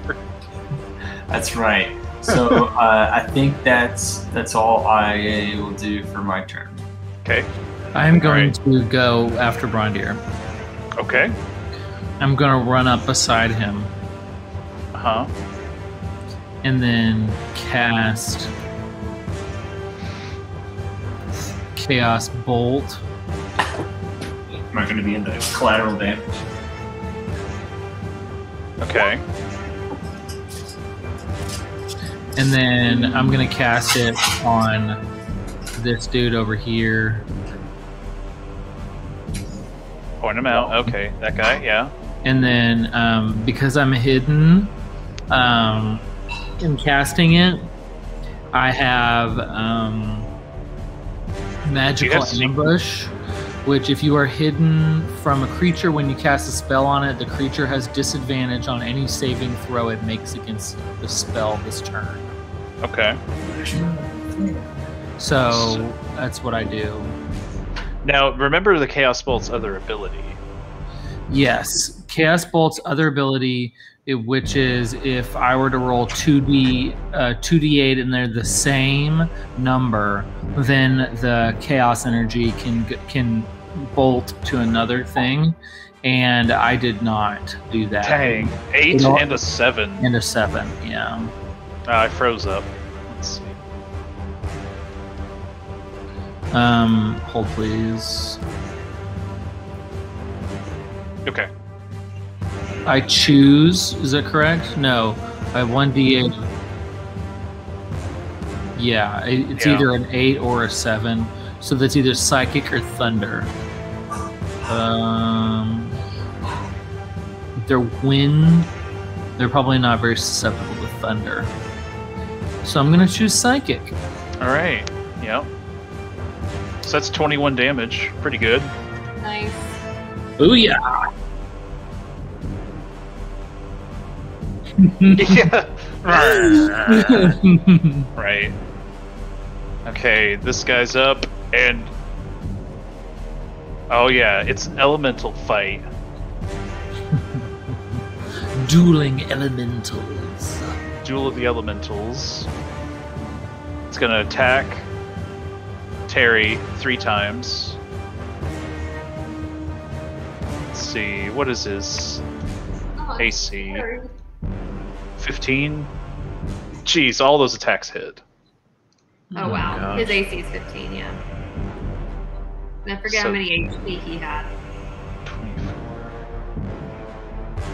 That's right. So I think that's all I will do for my turn. Okay. I'm going Alright. to go after Brondir. Okay. I'm going to run up beside him Uh huh. and then cast Chaos Bolt. Am I going to be in the collateral damage? Okay. And then I'm going to cast it on this dude over here. Point him out. Okay, that guy. Yeah. And then because I'm hidden in casting it, I have Magical Ambush, which if you are hidden from a creature when you cast a spell on it, the creature has disadvantage on any saving throw it makes against the spell this turn. Okay. So that's what I do. Now remember the Chaos Bolt's other ability. Yes, Chaos Bolt's other ability, which is if I were to roll 2d8 and they're the same number, then the Chaos Energy can bolt to another thing, and I did not do that. Dang, 8 and a 7. And a 7, yeah. I froze up. Let's see. Hold please. Okay. I choose. Is that correct? No. I have 1d8. Yeah, it's either an 8 or a 7. So that's either psychic or thunder. They're wind. They're probably not very susceptible to thunder. So I'm going to choose psychic. All right. Yep. So that's 21 damage. Pretty good. Nice. Booyah! Yeah. Right. Okay, this guy's up, and oh yeah, it's an elemental fight. Dueling elementals. Duel of the Elementals. It's gonna attack Terry 3 times. Let's see, what is his AC? 15? Jeez, all those attacks hit. Oh wow, gosh. his AC is 15, yeah. And I forget how many HP he had. 24.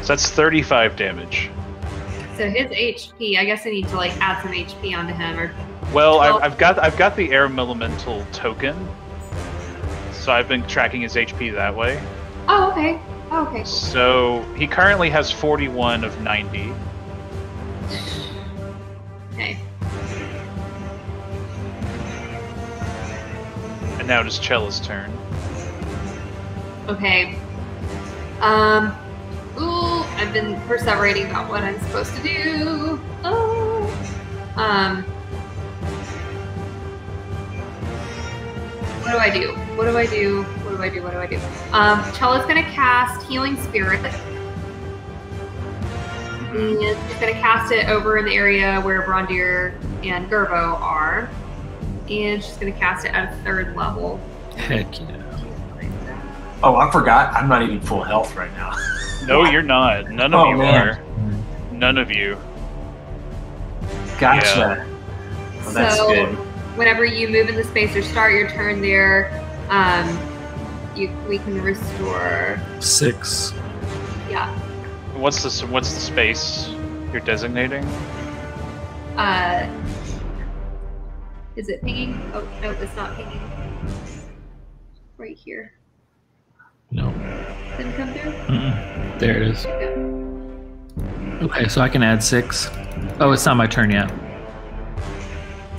So that's 35 damage. So his HP, I guess I need to like add some HP onto him, or Well, I've got the Air Elemental token, so I've been tracking his HP that way. oh okay, cool. So he currently has 41 of 90. Okay. And now it is Chella's turn. Okay. Ooh, I've been perseverating about what I'm supposed to do. Oh. What do I do? What do I do? What do I do? What do I do? Chella's gonna cast Healing Spirit. And she's gonna cast it over in the area where Brondir and Gerbo are. And she's gonna cast it at a 3rd level. Heck yeah. Oh, I forgot. I'm not even full health right now. No, you're not. None of you are. None of you. Gotcha. Yeah. Well, that's so, good. whenever you move in the space or start your turn there, we can restore. 6. Yeah. What's the space you're designating? Is it pinging? Oh no, it's not pinging. Right here. No. Didn't come through. There it is. Okay. Okay, so I can add 6. Oh, it's not my turn yet.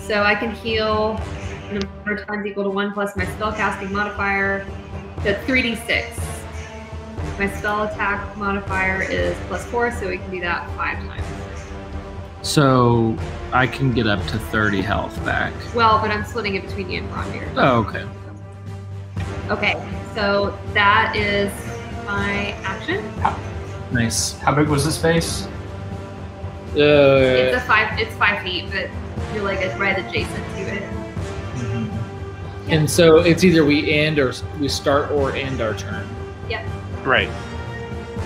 So I can heal number of times equal to 1 plus my spellcasting modifier. So it's 3d6. My spell attack modifier is +4, so we can do that 5 times. So I can get up to 30 health back. Well, but I'm splitting it between you and Brondir. Oh, okay. Okay, so that is my action. Nice. How big was the space? It's 5 feet, but you're like right adjacent to it. And so it's either we end or we start or end our turn. Yep. Right.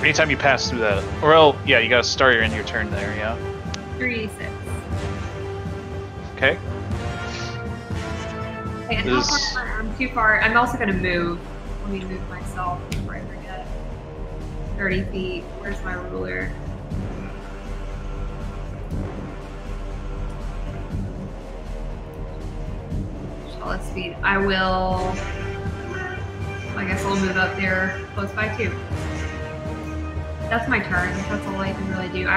Anytime you pass through that, yeah, you gotta start your end your turn there, yeah. 3d6. Okay. Okay, and how far? I'm too far. I'm also gonna move. Let me move myself before I forget. 30 feet. Where's my ruler? Let's speed. I guess I'll move up there close by too. That's my turn. That's all I can really do. Did I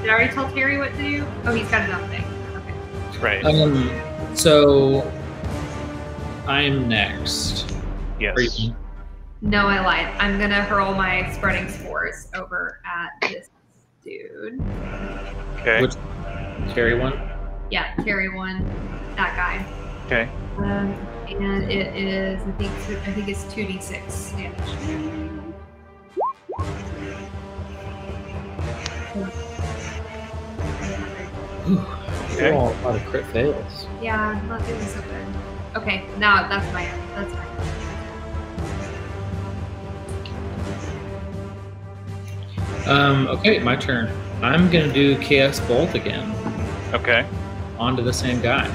already tell Terry what to do? Oh, he's got his own thing. Okay. Right. So I'm next. Yes. No, I lied. I'm gonna hurl my spreading spores over at this dude. Okay. Which Terry one? Yeah, Terry one. That guy. Okay. And it is, I think it's 2d6 damage. Okay. A lot of crit fails. Yeah, I'm not doing so good. Okay, now that's my. Okay, my turn. I'm gonna do Chaos Bolt again. Okay. Onto the same guy.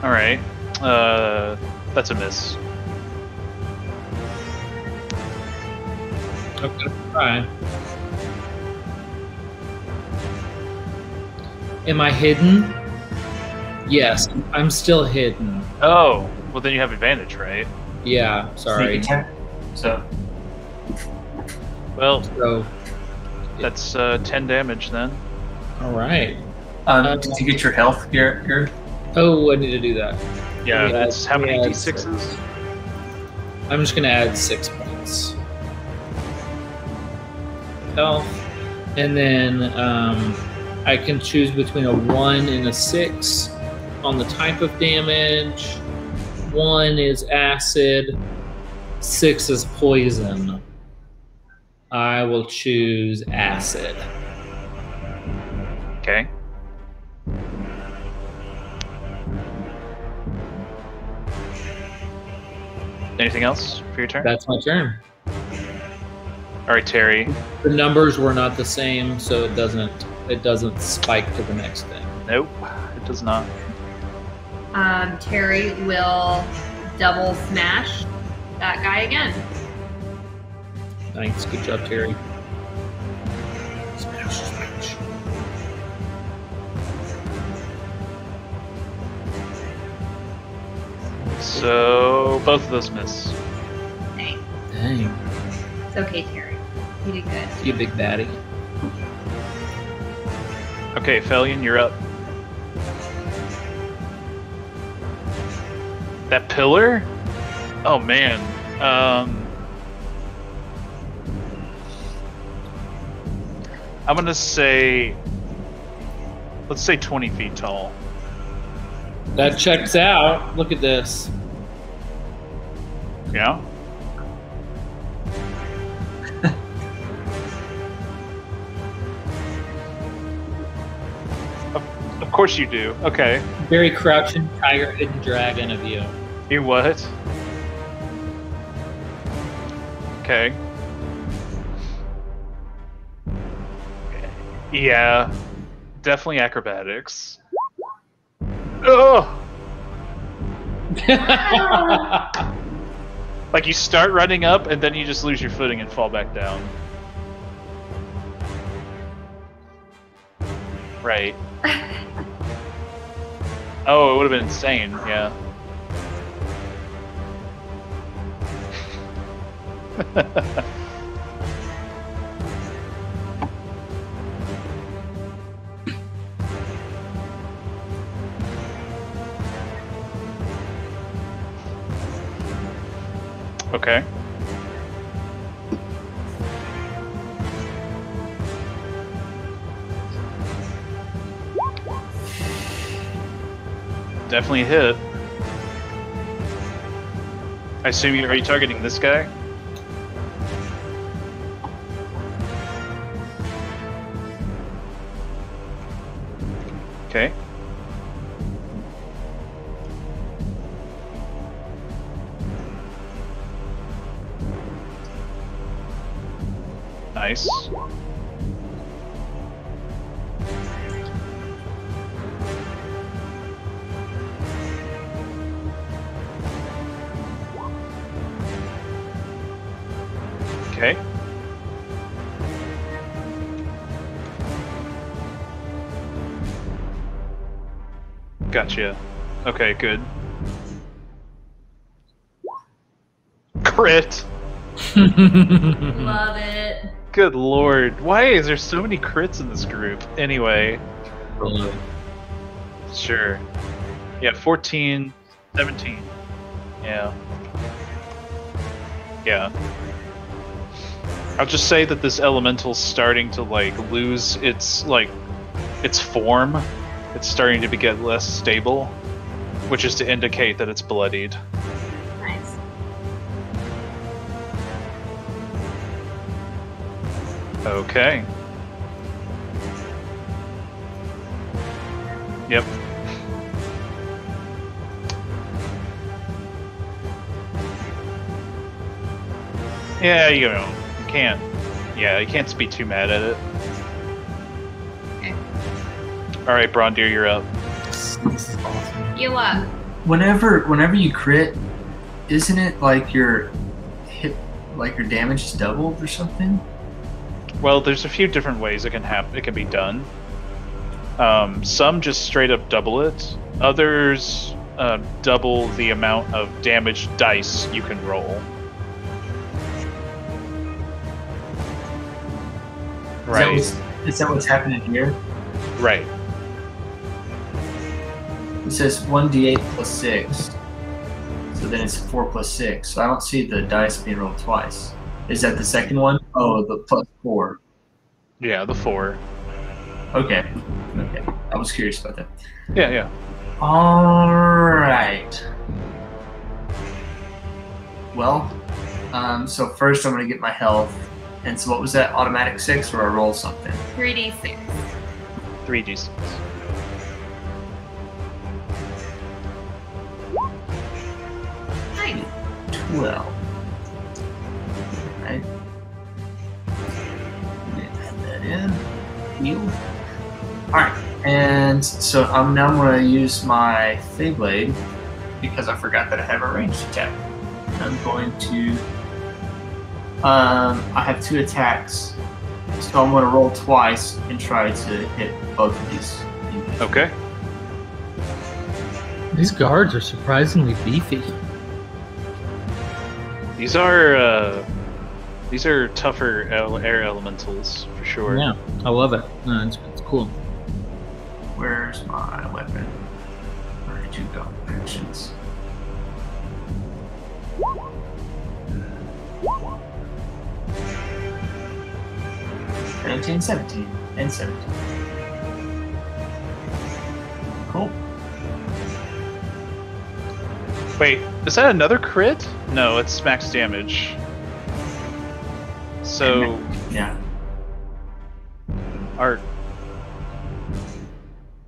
All right. That's a miss. Okay, try. Am I hidden? Yes, I'm still hidden. Oh, well then you have advantage, right? Yeah, sorry. Sneak attack. So. Well, So, that's 10 damage then. all right. Did you get your health, Garrett? Oh, I need to do that. Yeah, Let me that's how many add d6s? I'm just gonna add 6 points. Health, and then I can choose between a 1 and a 6 on the type of damage. 1 is acid, 6 is poison. I will choose acid. Okay. Anything else for your turn? That's my turn. All right, Terry. The numbers were not the same, so it doesn't spike to the next thing. Nope, it does not. Terry will double smash that guy again. Thanks. Good job, Terry. Smash, smash. So both of those miss. Dang. Dang. It's okay, Terry. You did good. You big baddie. Okay, Felion, you're up. That pillar? Oh man. I'm gonna say, let's say 20 feet tall. That checks out. Look at this. Yeah? Of course you do. Okay. Very crouching tiger hidden dragon of you. You what? Okay. Yeah. Definitely acrobatics. Oh! Like you start running up and then you just lose your footing and fall back down. Right. Oh, it would have been insane, yeah. Okay. Definitely a hit. I assume are you targeting this guy? Okay. Nice. Okay. Gotcha. Okay, good. Crit! Love it. Good lord. Why is there so many crits in this group? Anyway. Sure. Yeah, 14, 17. Yeah. Yeah. I'll just say that this elemental's starting to, like, lose its, like, its form. It's starting to get less stable, which is to indicate that it's bloodied. Nice. Okay. Yep. Yeah, you know, you can't. Yeah, you can't be too mad at it. Okay. All right, Brondir, you're up. This is awesome. Heal up. whenever you crit, isn't it like your hit, like your damage is doubled or something? Well, there's a few different ways it can happen. It can be done. Some just straight up double it. Others double the amount of damage dice you can roll. Right. Is that what's happening here? Right. It says 1d8 plus 6. So then it's 4 plus 6. So I don't see the dice being rolled twice. Is that the second one? Oh, the plus 4. Yeah, the 4. Okay. I was curious about that. Yeah. Alright. Well, so first I'm going to get my health. And so what was that? Automatic 6 or I roll something? 3d6. 3d6. Nice. 12. Right. Add that in. Heal. Alright. And so I'm now going to use my Thayblade because I forgot that I have a ranged attack. I'm going to... I have 2 attacks, so I'm going to roll twice and try to hit both of these. Okay. These guards are surprisingly beefy. These are tougher air elementals for sure. Yeah, I love it. No, it's cool. Where's my weapon? Where did you go? Actions. And 17. Cool. Wait, is that another crit? No, it's max damage. So yeah. Art.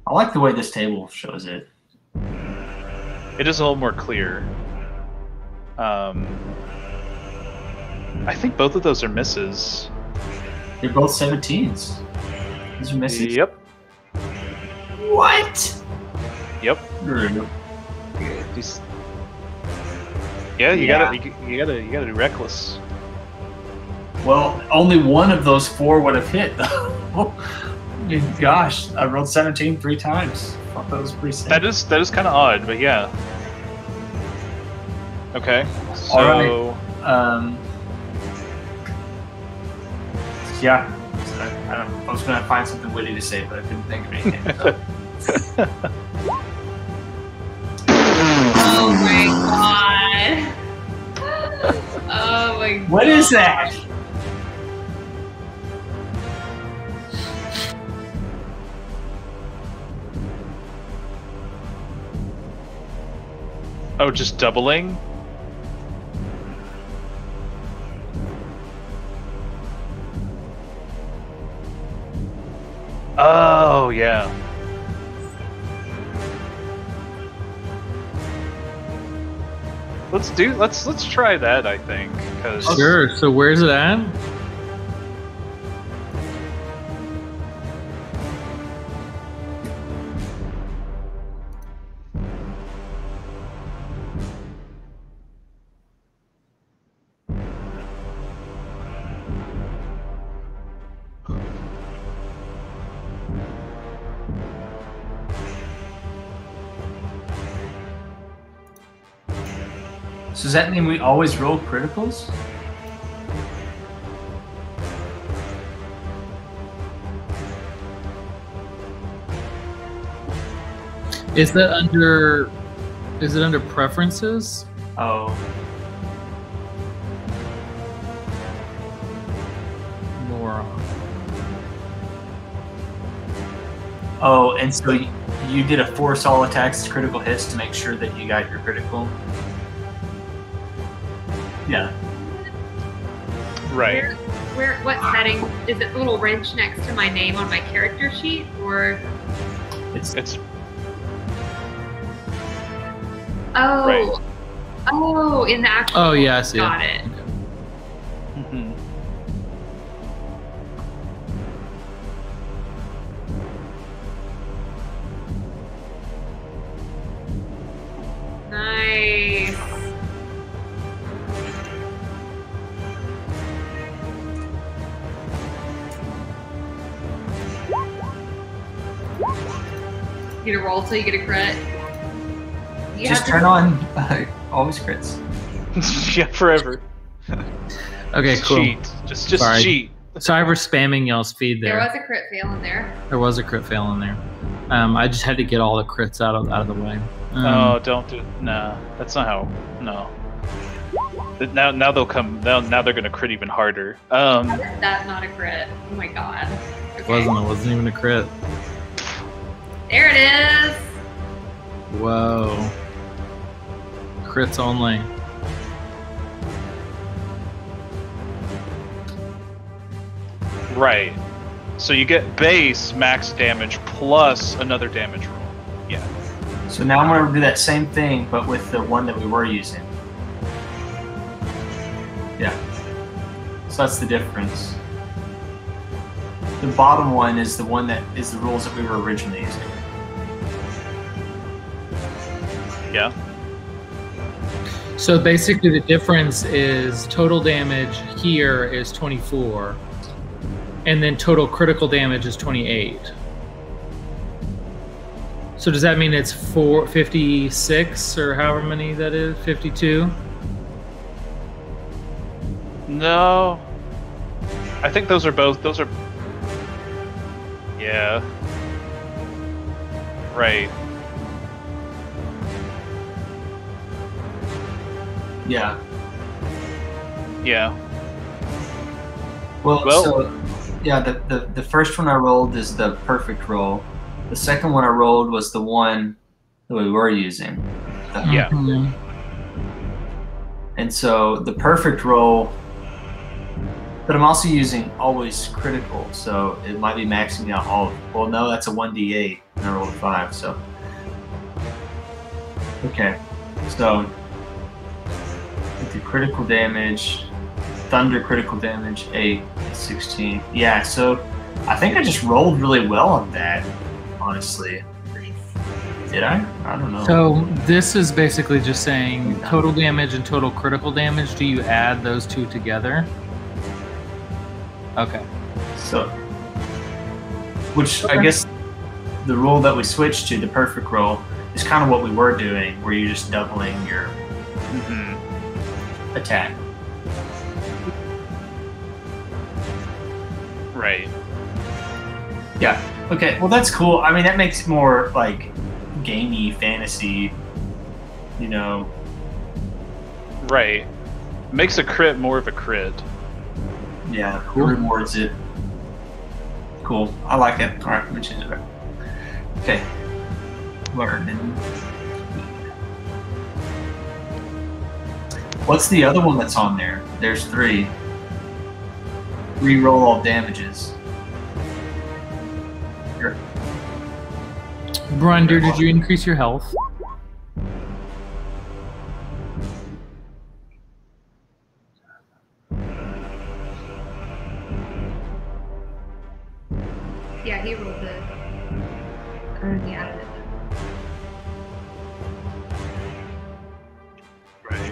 I like the way this table shows it. It is a little more clear. I think both of those are misses. They're both 17s. These are misses. Yep. What? Yep. You gotta do reckless. Well, only one of those 4 would have hit, though. Gosh, I rolled 17 3 times. I thought that was pretty sad. That is kind of odd, but yeah. Okay. So. All right. Yeah. I was gonna find something witty to say, but I couldn't think of anything. So. Oh my god. Oh my god. What is that? Oh, just doubling? Oh, yeah. Let's try that, I think. Sure. So where's it at? So does that mean we always roll criticals? Is it under preferences? Oh. Moron. Oh, and so you did a force all attacks critical hits to make sure that you got your critical? Yeah. Right. What setting? Is it the little wrench next to my name on my character sheet, or? It's Oh. Right. Oh, in the actual. Oh yeah, I see. Got it. Okay. Mm-hmm. you to roll till you get a crit. You Just turn on always crits. Yeah, forever. Okay, Just cool. cheat. Just Sorry. cheat. Sorry for spamming y'all's feed there. There was a crit fail in there. There was a crit fail in there. I just had to get all the crits out of the way. Oh, don't do. Nah, that's not how. No. Now they'll come. Now they're gonna crit even harder. How is that not a crit? Oh my god. Okay. It wasn't even a crit. There it is. Whoa. Crits only. Right. So you get base max damage plus another damage roll. Yeah. So now I'm going to do that same thing, but with the one that we were using. Yeah. So that's the difference. The bottom one is the one that is the rules that we were originally using. Yeah. So basically the difference is total damage here is 24, and then total critical damage is 28. So does that mean it's 56 or however many that is? 52? No. I think those are both. Those are. Yeah. Right. Yeah. Yeah. Well, so yeah, the first one I rolled is the perfect roll. The second one I rolled was the one that we were using. Yeah. Mhm. And so the perfect roll, but I'm also using always critical, so it might be maxing out all of. Well, no, that's a 1d8, and I rolled a 5, so. Okay, so with the critical damage, thunder critical damage, 8, 16. Yeah, so I think I just rolled really well on that, honestly. Did I? I don't know. So this is basically just saying total damage and total critical damage. Do you add those two together? Okay. So, which I guess the roll that we switched to, the perfect roll, is kind of what we were doing, where you're just doubling your attack. Right. Yeah. Okay. Well, that's cool. I mean, that makes it more like gamey, fantasy. You know. Right. Makes a crit more of a crit. Yeah. Cool. It rewards it. Cool. I like it. All right. Let me change it back. Okay. Learn. What's the other one that's on there? There's 3. Reroll all damages. Here. Brunder, did you increase your health? Yeah, he rolled it. He added it. Right.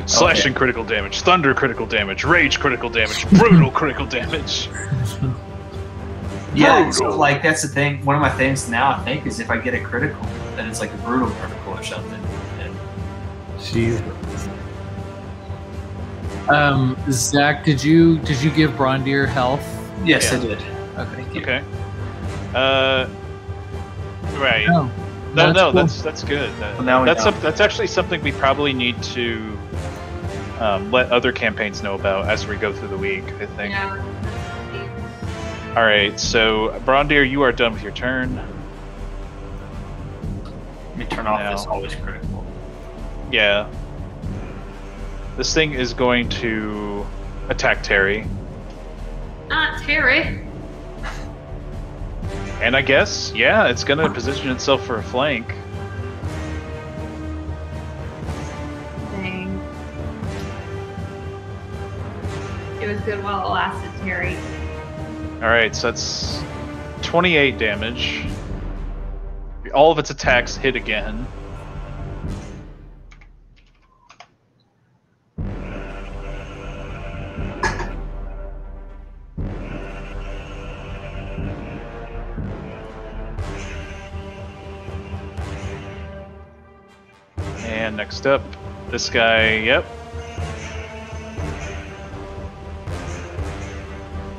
Slashing critical damage, thunder critical damage, rage critical damage, brutal critical damage. Yeah, so like that's the thing. One of my things now, I think, is if I get a critical, then it's like a brutal critical or something. And Jesus. Zach, did you give Brondir health? yes, Yeah. I did. Okay. Thank you. Okay. Right. Oh, No, cool. that's good. Well, now we know. That's actually something we probably need to let other campaigns know about as we go through the week, I think. Yeah. All right, so Brondir, you are done with your turn. Let me turn off Now. this always critical. Yeah. This thing is going to attack Terry. Not Terry. And I guess, yeah, it's going to position itself for a flank. Dang. It was good while it lasted, Terry. Alright, so that's 28 damage. All of its attacks hit again. And next up, this guy, yep.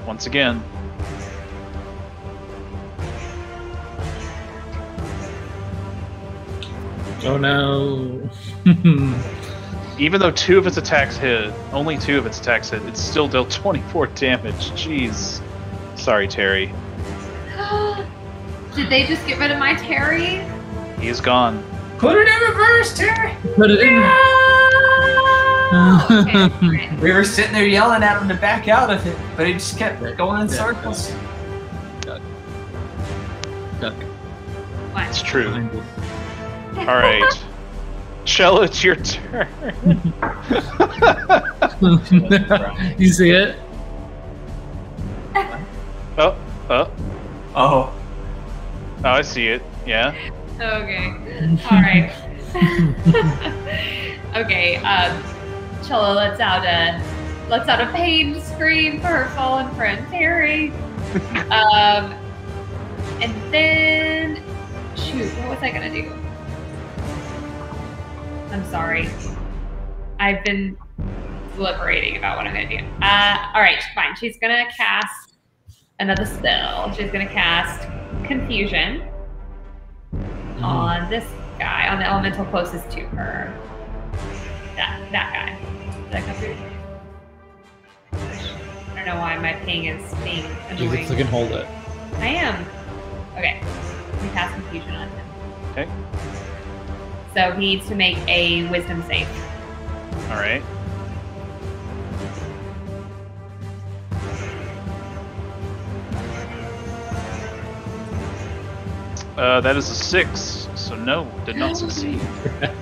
Once again. Oh no. Even though 2 of its attacks hit, only 2 of its attacks hit, it's still dealt 24 damage. Jeez. Sorry, Terry. Did they just get rid of my Terry? He is gone. Put it in reverse, Terry! Put it in. Okay. We were sitting there yelling at him to back out of it, but he just kept going in circles. Duck. It's true. Alright. Shell, it's your turn. You see it? Oh. Oh. Oh, I see it. Yeah. Okay. All right. Okay. Cello lets out a pained scream for her fallen friend Terry. And then shoot, what was I gonna do? I'm sorry. I've been deliberating about what I'm gonna do. All right, fine. She's gonna cast another spell. She's gonna cast Confusion on this guy, on the elemental closest to her. That guy. Did that come through? I don't know why my ping is being You annoying. can hold it. I am. Okay. Let me cast Confusion on him. Okay. So he needs to make a Wisdom save. Alright. That is a 6, so no, did not succeed.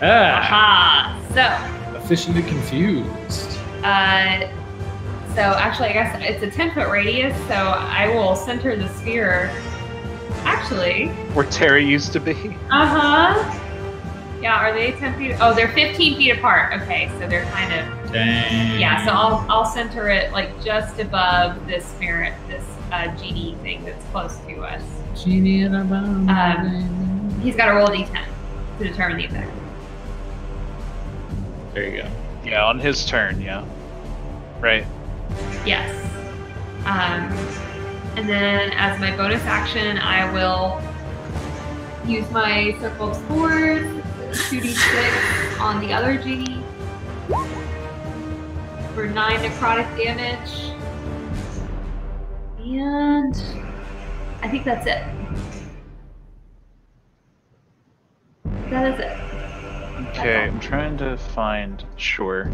Aha! So, Officially confused. so actually, I guess it's a 10-foot radius, so I will center the sphere. Actually. Where Terry used to be. Uh-huh. Yeah, are they 10 feet? Oh, they're 15 feet apart. Okay, so they're kind of. Dang. Yeah, so I'll center it like just above this spirit, this genie thing that's close to us. Genie in a bottle. He's got to roll a d10 to determine the effect. There you go. Yeah, on his turn, yeah. Right. Yes. And then as my bonus action, I will use my circle of spores, 2d6 on the other genie for 9 necrotic damage. And I think that's it. That is it. Okay, I'm trying to find. Sure.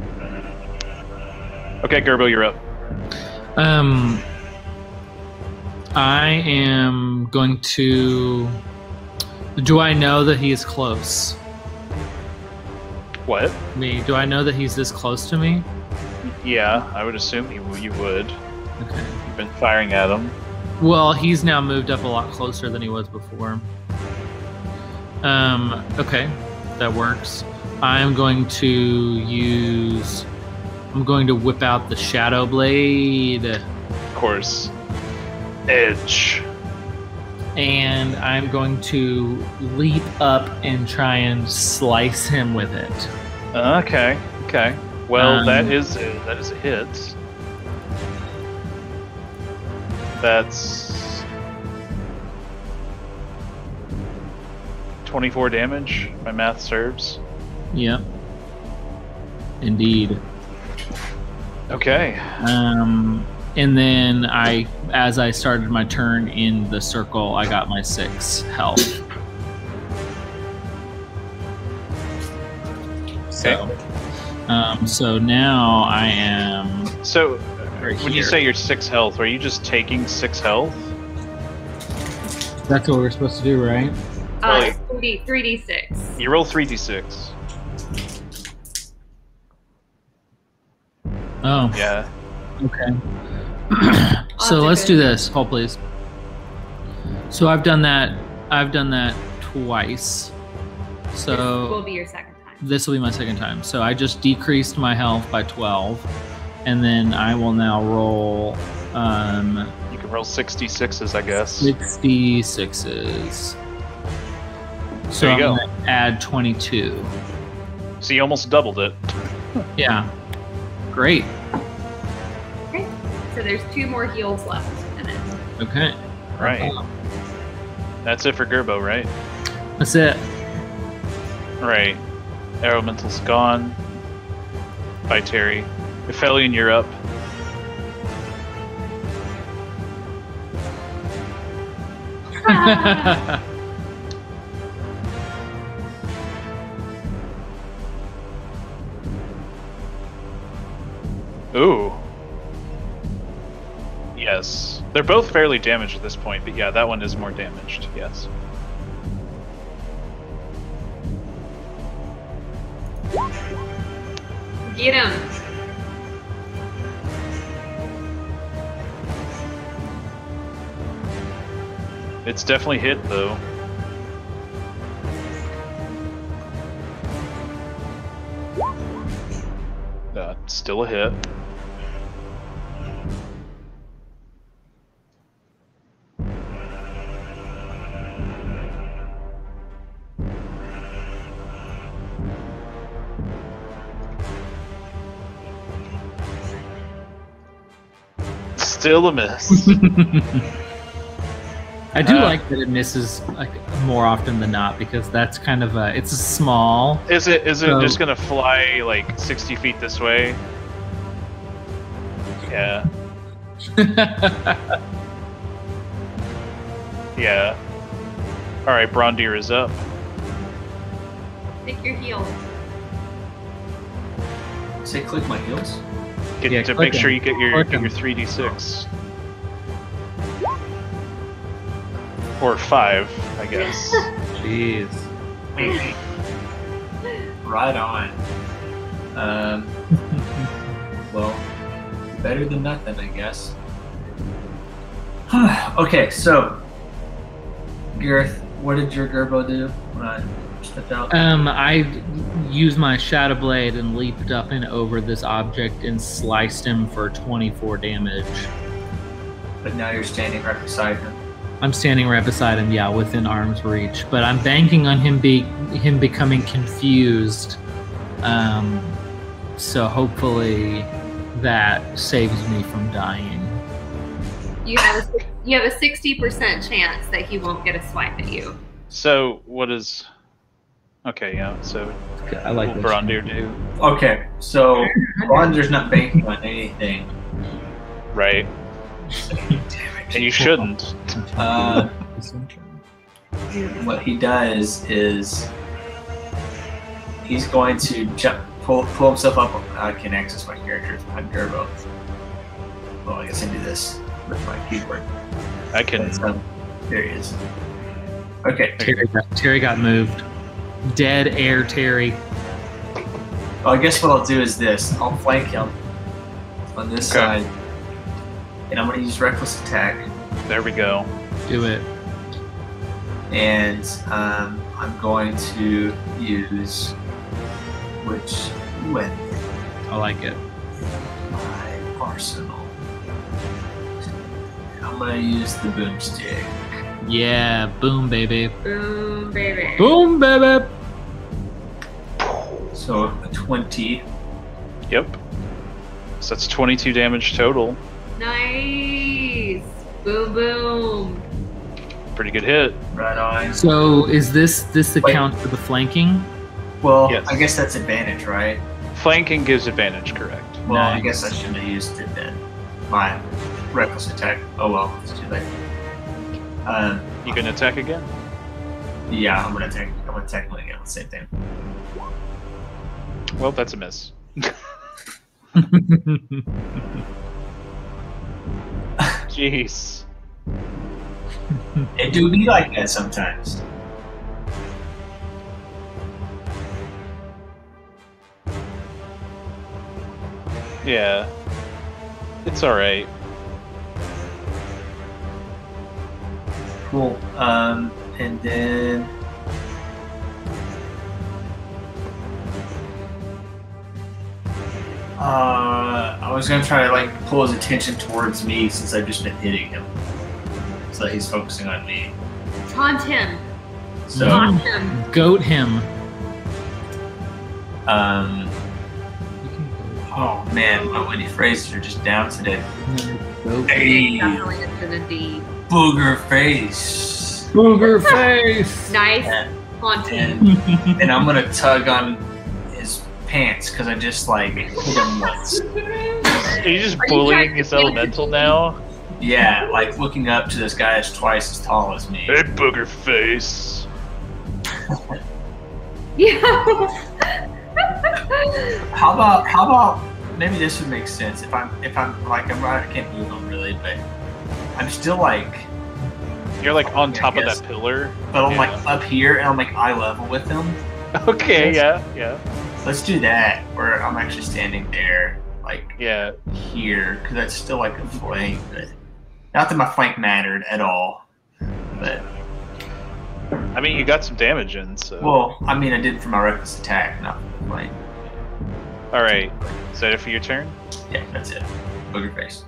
Okay, Gerbo, you're up. I am going to. Do I know that he is close? What? Me? Do I know that he's this close to me? Yeah, I would assume you would. Okay. You've been firing at him. Well, he's now moved up a lot closer than he was before. Okay, that works. I'm going to use. I'm going to whip out the Shadow Blade. Of course. Edge. And I'm going to leap up and try and slice him with it. Okay. Well, that is a hit. That's 24 damage. My math serves. Yep. Indeed. Okay. And then as I started my turn in the circle, I got my 6 health. So now I am. So right when you say you're 6 health, are you just taking 6 health? That's what we're supposed to do, right? It's 3d6. You roll 3d6. Oh. Yeah. Okay. So let's do this. Hold, please. So I've done that twice. So this will be your second time. This will be my second time. So I just decreased my health by 12, and then I will now roll. You can roll 66s, I guess. 66s. So There you I'm go. gonna add 22. So you almost doubled it. Yeah. Great. Okay. So there's 2 more heals left in it. Okay. Right. That's it for Gerbo, right? That's it. Right. Elemental's gone. Bye, Terry. Aphelion, you're up. Ooh. Yes. They're both fairly damaged at this point, but yeah, that one is more damaged, yes. Get him. It's definitely hit, though. Still a hit. Still a miss. I do like that it misses like more often than not because that's kind of it's a small. Is it just gonna fly like 60 feet this way? Yeah. Yeah. All right, Brondir is up. Take your heal. Say click my heels. To make sure you get your 3d6. Or 5, I guess. Jeez. Right on. Well, better than nothing, I guess. Okay, so Gareth, what did your Gerbo do when I stepped out? I used my Shadow Blade and leaped up and over this object and sliced him for 24 damage. But now you're standing right beside him. I'm standing right beside him, yeah, within arm's reach. But I'm banking on him becoming confused. So hopefully that saves me from dying. You have a 60% chance that he won't get a swipe at you. So what is? Okay, yeah. So I like what will Brondir do? Okay, so Brondir's not banking on anything. Right. And you shouldn't. What he does is he's going to pull himself up. I can access my character on Gerbo. Well, I guess I do this with my keyboard. I can. There he is. Okay. Terry got moved. Dead air Terry. Well, I guess what I'll do is this. I'll flank him on this side. And I'm going to use Reckless Attack. There we go. Do it. And I'm going to use which weapon? I like it. My arsenal. I'm going to use the boomstick. Yeah, boom, baby. Boom, baby. Boom, baby. So a 20. Yep. So that's 22 damage total. Nice. Boom, boom. Pretty good hit. Right on. So is this account for the flanking? Well, yes. I guess that's advantage, right? Flanking gives advantage, correct. Well, Nice. I guess I shouldn't have used it then. My reckless attack. Oh well, it's too late. You can attack again? Yeah, I'm gonna attack him again. Same thing. Well, that's a miss. Jeez. It do be like that sometimes. Yeah. It's alright. Cool. And then I was gonna try to like pull his attention towards me since I've just been hitting him, so that he's focusing on me. Taunt him. So Taunt him. Goat him. Oh man, my witty phrases are just down today. Hey, definitely into the D. Booger face. Booger face. Nice. And I'm gonna tug on his pants because I just like hit him once. Are you just bullying his elemental now? Yeah, like looking up to this guy that's twice as tall as me. Hey, booger face. Yeah. How about maybe this would make sense if I'm like I can't move him really, but I'm still like you're like on top of that pillar. But I'm like up here and I'm like eye level with him. Okay, yeah. Let's do that where I'm actually standing there, like here, because that's still like a flank. But not that my flank mattered at all, but. I mean, you got some damage in, so. Well, I mean, I did for my reckless attack, not like. All right, is that it for your turn? Yeah, that's it. Booger face.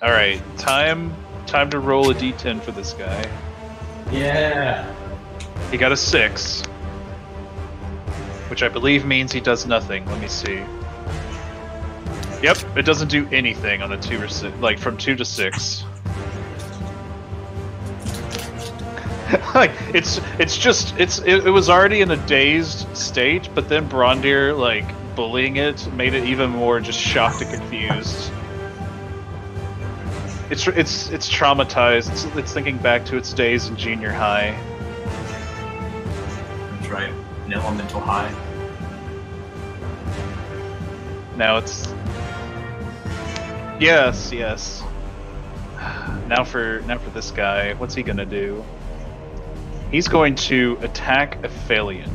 All right, time to roll a d10 for this guy. Yeah. He got a 6, which I believe means he does nothing. Let me see. Yep, it doesn't do anything on a 2 or 6, like from 2 to 6. Like it was already in a dazed state, but then Brondir like bullying it made it even more just shocked and confused. It's traumatized. It's thinking back to its days in junior high. That's right, an elemental high. Now it's yes. Now for this guy, what's he gonna do? He's going to attack Aphelion.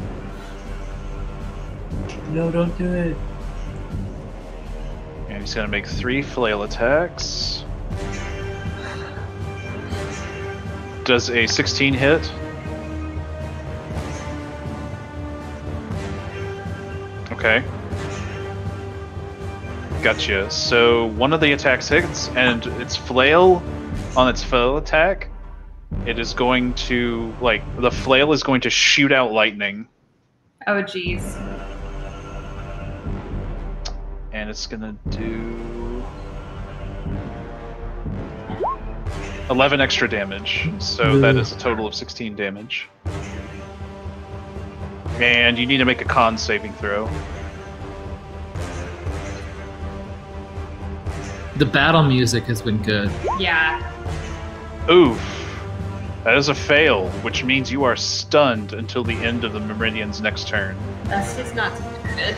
No, don't do it. And he's going to make 3 flail attacks. Does a 16 hit? Okay. Gotcha. So one of the attacks hits, and its flail on its flail attack. It is going to, like, the flail is going to shoot out lightning. Oh, jeez. And it's going to do 11 extra damage. So that is a total of 16 damage. And you need to make a con saving throw. The battle music has been good. Yeah. Oof. That is a fail, which means you are stunned until the end of the Meridian's next turn. That's just not good.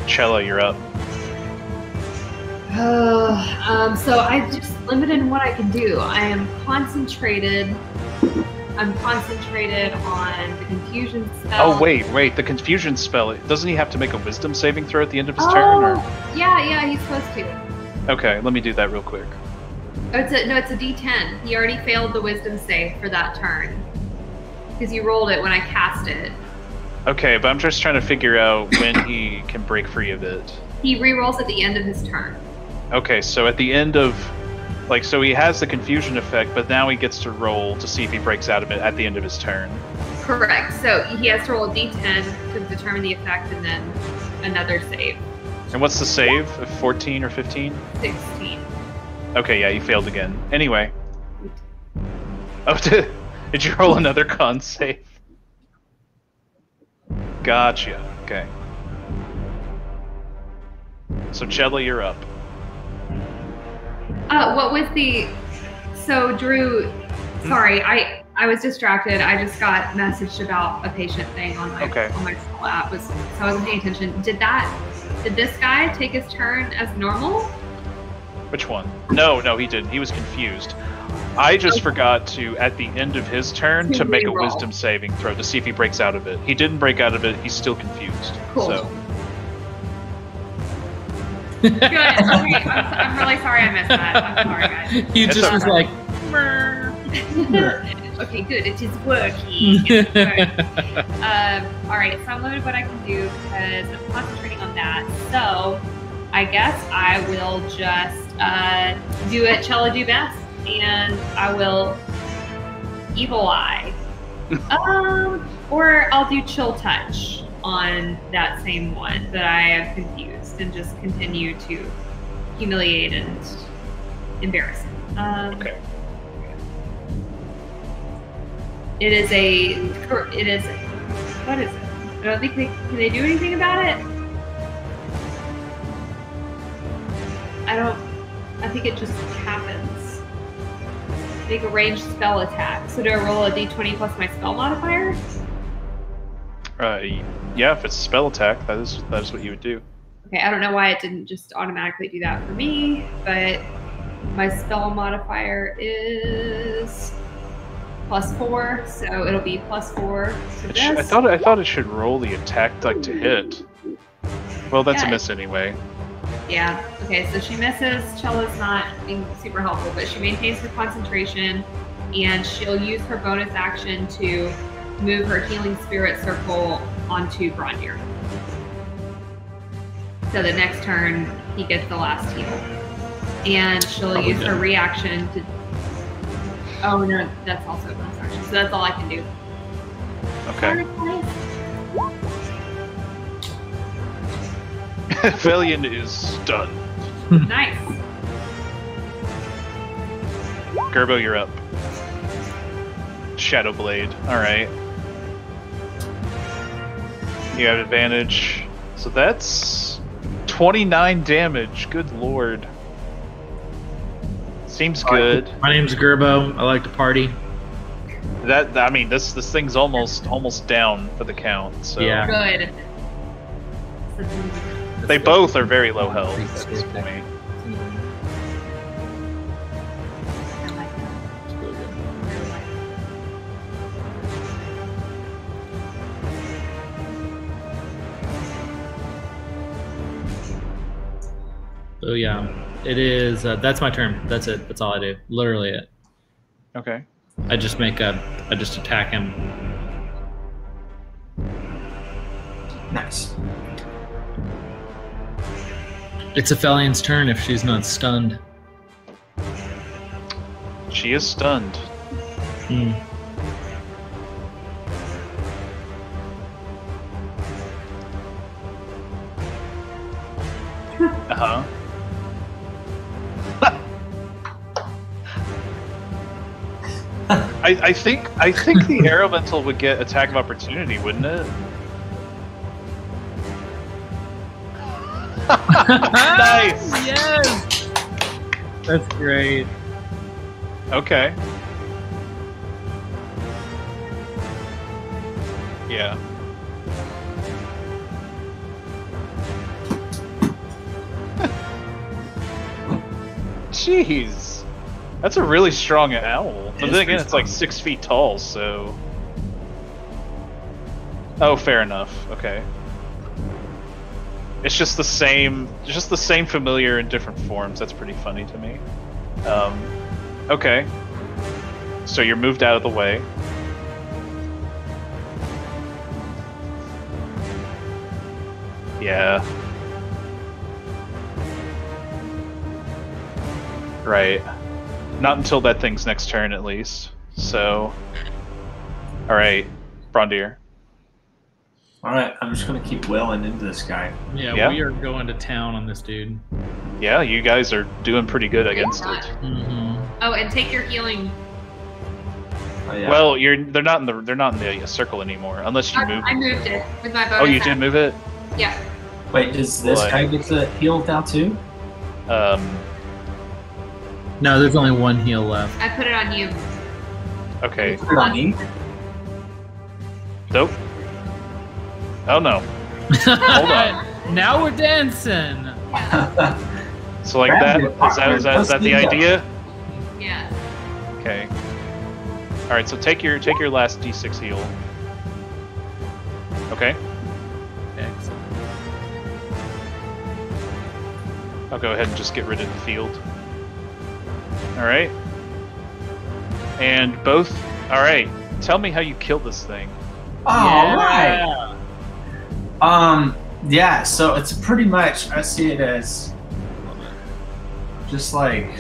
Chella, you're up. So I just limited in what I can do. I am concentrated. I'm concentrated on the confusion spell. Oh wait, the confusion spell. Doesn't he have to make a wisdom saving throw at the end of his turn? Or? Yeah, he's supposed to. Okay, let me do that real quick. It's a D10. He already failed the wisdom save for that turn because you rolled it when I cast it. Okay, but I'm just trying to figure out when he can break free of it. He re-rolls at the end of his turn. Okay, so at the end of, like, so he has the confusion effect, but now he gets to roll to see if he breaks out of it at the end of his turn. Correct. So he has to roll a D10 to determine the effect, and then another save. And what's the save? 14 or 15? 16. Okay, yeah, you failed again. Anyway. Oh, did you roll another con save? Gotcha. Okay. So Chella, you're up. What was the? So Drew, sorry, I was distracted. I just got messaged about a patient thing on my cell app. So I wasn't paying attention. Did this guy take his turn as normal? Which one? No, he didn't. He was confused. I just forgot to, at the end of his turn, to make a wisdom saving throw to see if he breaks out of it. He didn't break out of it. He's still confused. Cool. So. Good. Okay. I'm really sorry I missed that. I'm sorry, guys. He just was like, okay, good. It is working. All right. So I'm limited what I can do because I'm concentrating on that. So I guess I will just do what Chella do best, and I will Evil Eye. Or I'll do Chill Touch on that same one that I have confused and just continue to humiliate and embarrass him. Okay. It is what is it? I don't think can they do anything about it? I think it just happens. Make a ranged spell attack. So do I roll a d20 plus my spell modifier? Yeah, if it's a spell attack, that is what you would do. Okay, I don't know why it didn't just automatically do that for me, but my spell modifier is +4, so it'll be +4 to this. I thought it should roll the attack to hit. Well, that's a miss anyway. Yeah. Okay, so she misses. Chella's not being super helpful, but she maintains her concentration, and she'll use her bonus action to move her healing spirit circle onto Brondir. So the next turn, he gets the last heal. And she'll use her reaction to... Oh, no, that's also a bonus action. So that's all I can do. Okay. Valiant is stunned. Nice. Gerbo, you're up. Shadow Blade. Alright. You have advantage. So that's 29 damage. Good lord. Seems good. My name's Gerbo. I like to party. This thing's almost down for the count. So yeah. Good. They both are very low health at this point. Oh yeah, it is. That's my turn. That's it. That's all I do. Literally it. Okay. I just attack him. Nice. It's Aphelian's turn if she's not stunned. She is stunned. Hmm. Uh-huh. I think the Aeromental would get attack of opportunity, wouldn't it? Nice! Yes! That's great. Okay. Yeah. Jeez. That's a really strong owl. But then again, it's like 6 feet tall, so... Oh, fair enough. Okay. It's just the same familiar in different forms. That's pretty funny to me. Okay. So you're moved out of the way. Yeah. Right. Not until that thing's next turn, at least. So... Alright. Brondir. Alright, I'm just gonna keep wailing into this guy. Yeah, we are going to town on this dude. Yeah, you guys are doing pretty good against it. Mm-hmm. Oh, and take your healing. Oh, yeah. Well, they're not in the circle anymore, unless you move. I moved it with my bonus. Oh, you did move it? Yeah. Wait, does this guy get to heal now too? No, there's only one heal left. I put it on you. Okay. Put it on me? Nope. Oh no. Hold on. Now we're dancing. So like that is that the idea? Yeah. Okay. All right. So take your last D6 heal. Okay. Excellent. I'll go ahead and just get rid of the field. All right. And both. All right. Tell me how you killed this thing. All right. Yeah, so it's pretty much, I see it as just like,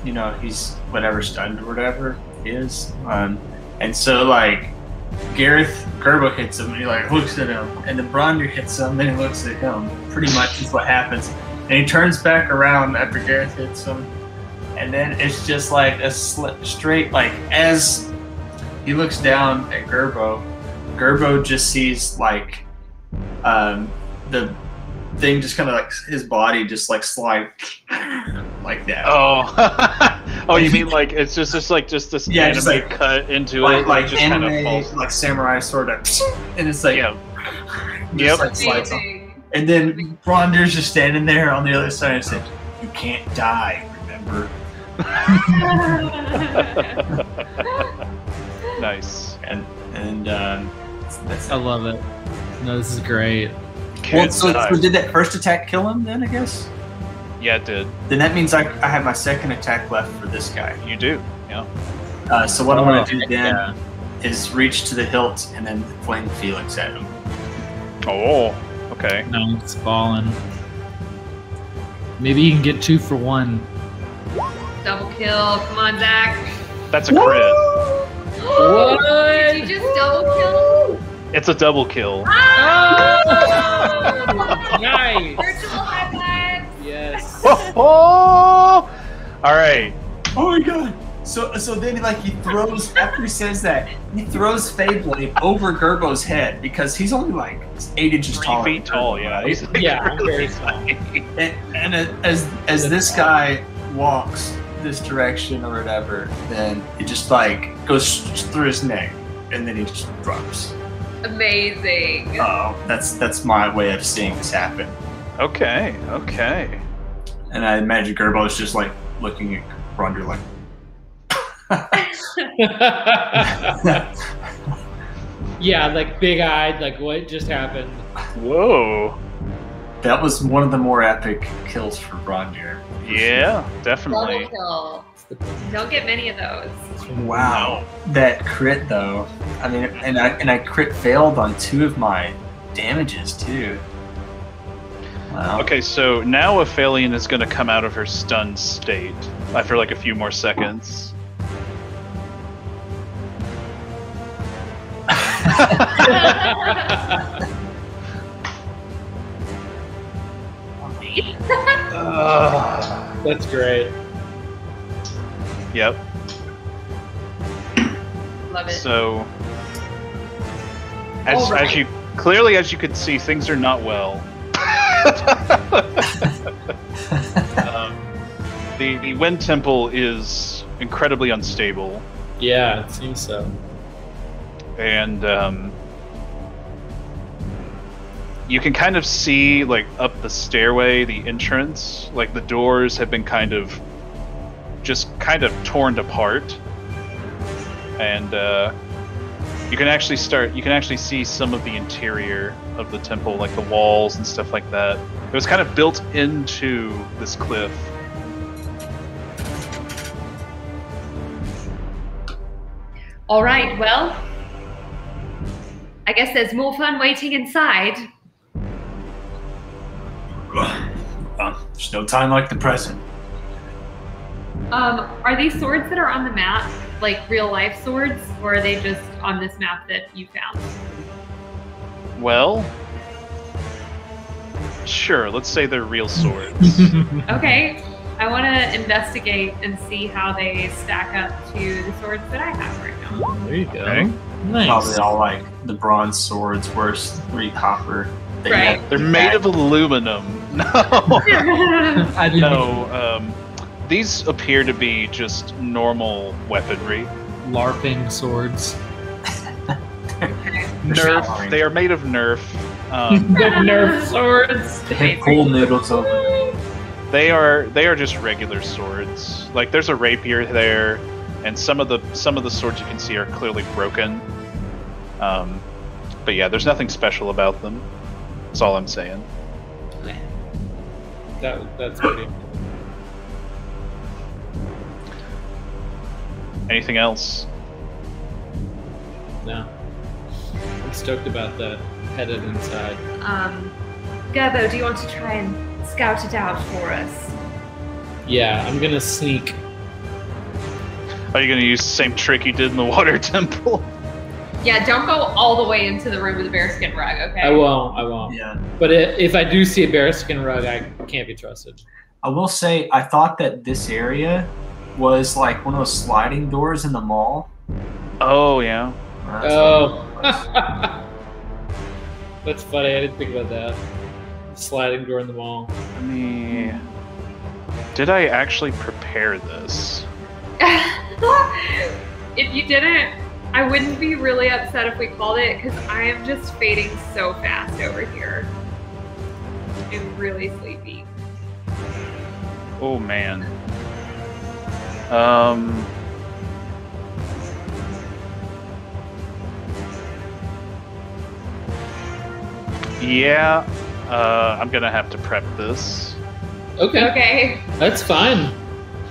you know, he's whatever stunned or whatever is. And so like Gerbo hits him, and he like looks at him, and then Brondir hits him, and he looks at him. Pretty much is what happens. And he turns back around after Gareth hits him, and then it's just like a straight, like as he looks down at Gerbo just sees like the thing just kind of like his body just like slide like that. Oh, you mean like it's just this anime just like, cut into like, it, like just anime, kind of falls. like samurai sort of, and it's like Yep. like slides on. And then Brondir's just standing there on the other side and said, "You can't die, remember?" Nice. And that's I love it. No, this is great. well, so did that first attack kill him then, I guess? Yeah, it did. Then that means I have my second attack left for this guy. You do, yeah. So what I'm going to do then is reach to the hilt and then flame Felix at him. Oh, okay. No, it's falling. Maybe you can get 2 for 1. Double kill. Come on, Zach. That's a crit. What? Did you just double kill? It's a double kill. Nice. Virtual high five. Yes. All right. Oh my god! So then like he throws after he says that he throws Feyblade over Gerbo's head because he's only like 8 inches 3 tall. feet tall, yeah. He's like Yeah, really very small. And as this guy walks this direction or whatever, then it just like goes through his neck, and then he just drops. Amazing. Oh, that's my way of seeing this happen. Okay. And I imagine Gerbo's just like looking at Brondir like. Yeah, like big-eyed, like what just happened? Whoa. That was one of the more epic kills for Brondir. Yeah, definitely. Double kill. Don't get many of those. Wow, that crit though. I mean, and I crit failed on 2 of my damages too. Wow. Okay, so now Aphelion is going to come out of her stunned state after like a few more seconds. That's great. Yep. Love it. So, as you could see, things are not well. The Wind Temple is incredibly unstable, Yeah, it seems so. and you can kind of see like up the stairway, the entrance, like the doors have been kind of torn apart, and you can actually see some of the interior of the temple, like the walls and stuff like that. It was kind of built into this cliff. All right, well, I guess there's more fun waiting inside. There's no time like the present. Are these swords that are on the map like real life swords, or are they just on this map that you found? Well, sure, let's say they're real swords. Okay, I want to investigate and see how they stack up to the swords that I have right now. There you go. Okay. Nice. Probably all like the bronze swords worth 3 copper. Right. They're made of aluminum. No. I didn't No, these appear to be just normal weaponry. LARPing swords. Nerf. They are made of Nerf. Nerf swords. They have cool noodles over them. They are just regular swords. Like there's a rapier there, and some of the swords you can see are clearly broken. But yeah, there's nothing special about them. That's all I'm saying. That's pretty. Anything else? No. I'm stoked about that. Headed inside. Gerbo, do you want to try and scout it out for us? Yeah, I'm gonna sneak. Are you going to use the same trick you did in the water temple? Yeah, don't go all the way into the room with the bearskin rug, okay? I won't. Yeah. But if I do see a bearskin rug, I can't be trusted. I will say, I thought that this area was like one of those sliding doors in the mall. Oh, yeah. That's funny. I didn't think about that. Sliding door in the mall. Let me... Did I actually prepare this? If you didn't, I wouldn't be really upset if we called it, because I am just fading so fast over here. I'm really sleepy. Oh, man. Yeah, I'm gonna have to prep this. Okay. That's fine.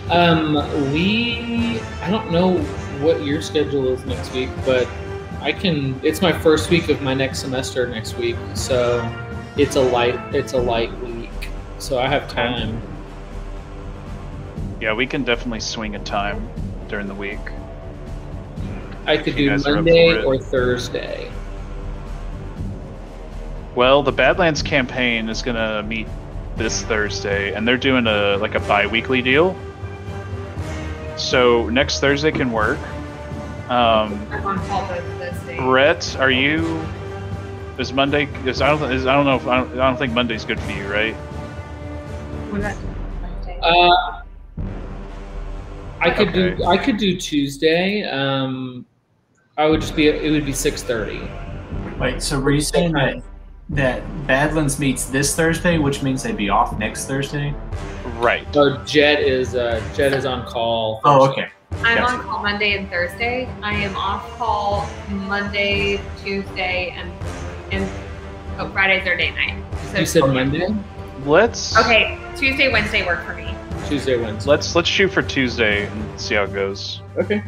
I don't know what your schedule is next week, but it's my first week of my next semester next week, so it's a light week. So I have time. Yeah, we can definitely swing a time during the week. I could do Monday or Thursday. Well, the Badlands campaign is gonna meet this Thursday, and they're doing a bi-weekly deal. So next Thursday can work. I'm on call both of those days. Rhett, are you? Is Monday? I don't think Monday's good for you, right? What about Monday? I could do Tuesday. It would be 6:30. Wait, so were you saying that Badlands meets this Thursday, which means they'd be off next Thursday? Right. So Jet is on call. Oh, okay. I'm on call Monday and Thursday. I am off call Monday, Tuesday, and Friday's our day night. So you said Monday? Okay, Tuesday, Wednesday work for me. Tuesday, Wednesday. Let's shoot for Tuesday and see how it goes. Okay.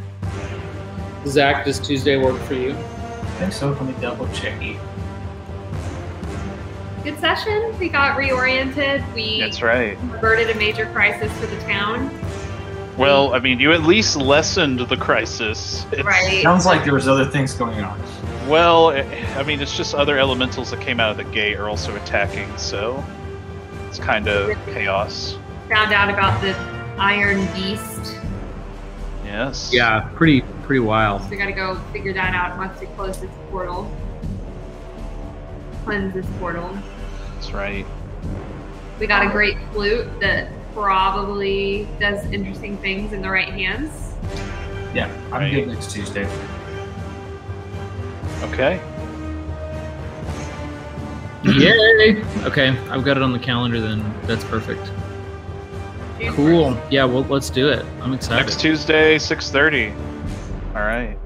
Zach, does Tuesday work for you? I think so. Let me double check it. Good session. We got reoriented. That's right. Averted a major crisis for the town. Well, I mean, you at least lessened the crisis. Right. Sounds like there was other things going on. Well, I mean, it's just other elementals that came out of the gate are also attacking, so it's kind of chaos. Found out about the Iron Beast. Yes. Yeah, pretty wild. So we gotta go figure that out once we close this portal. Cleanse this portal. That's right. We got a great flute that probably does interesting things in the right hands. Yeah, I'm good next Tuesday. Okay. Yay! Okay, I've got it on the calendar then. That's perfect. Cool. Yeah, well, let's do it. I'm excited. Next Tuesday, 6:30. All right.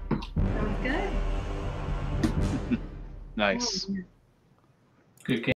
Sounds good. Nice. Good game.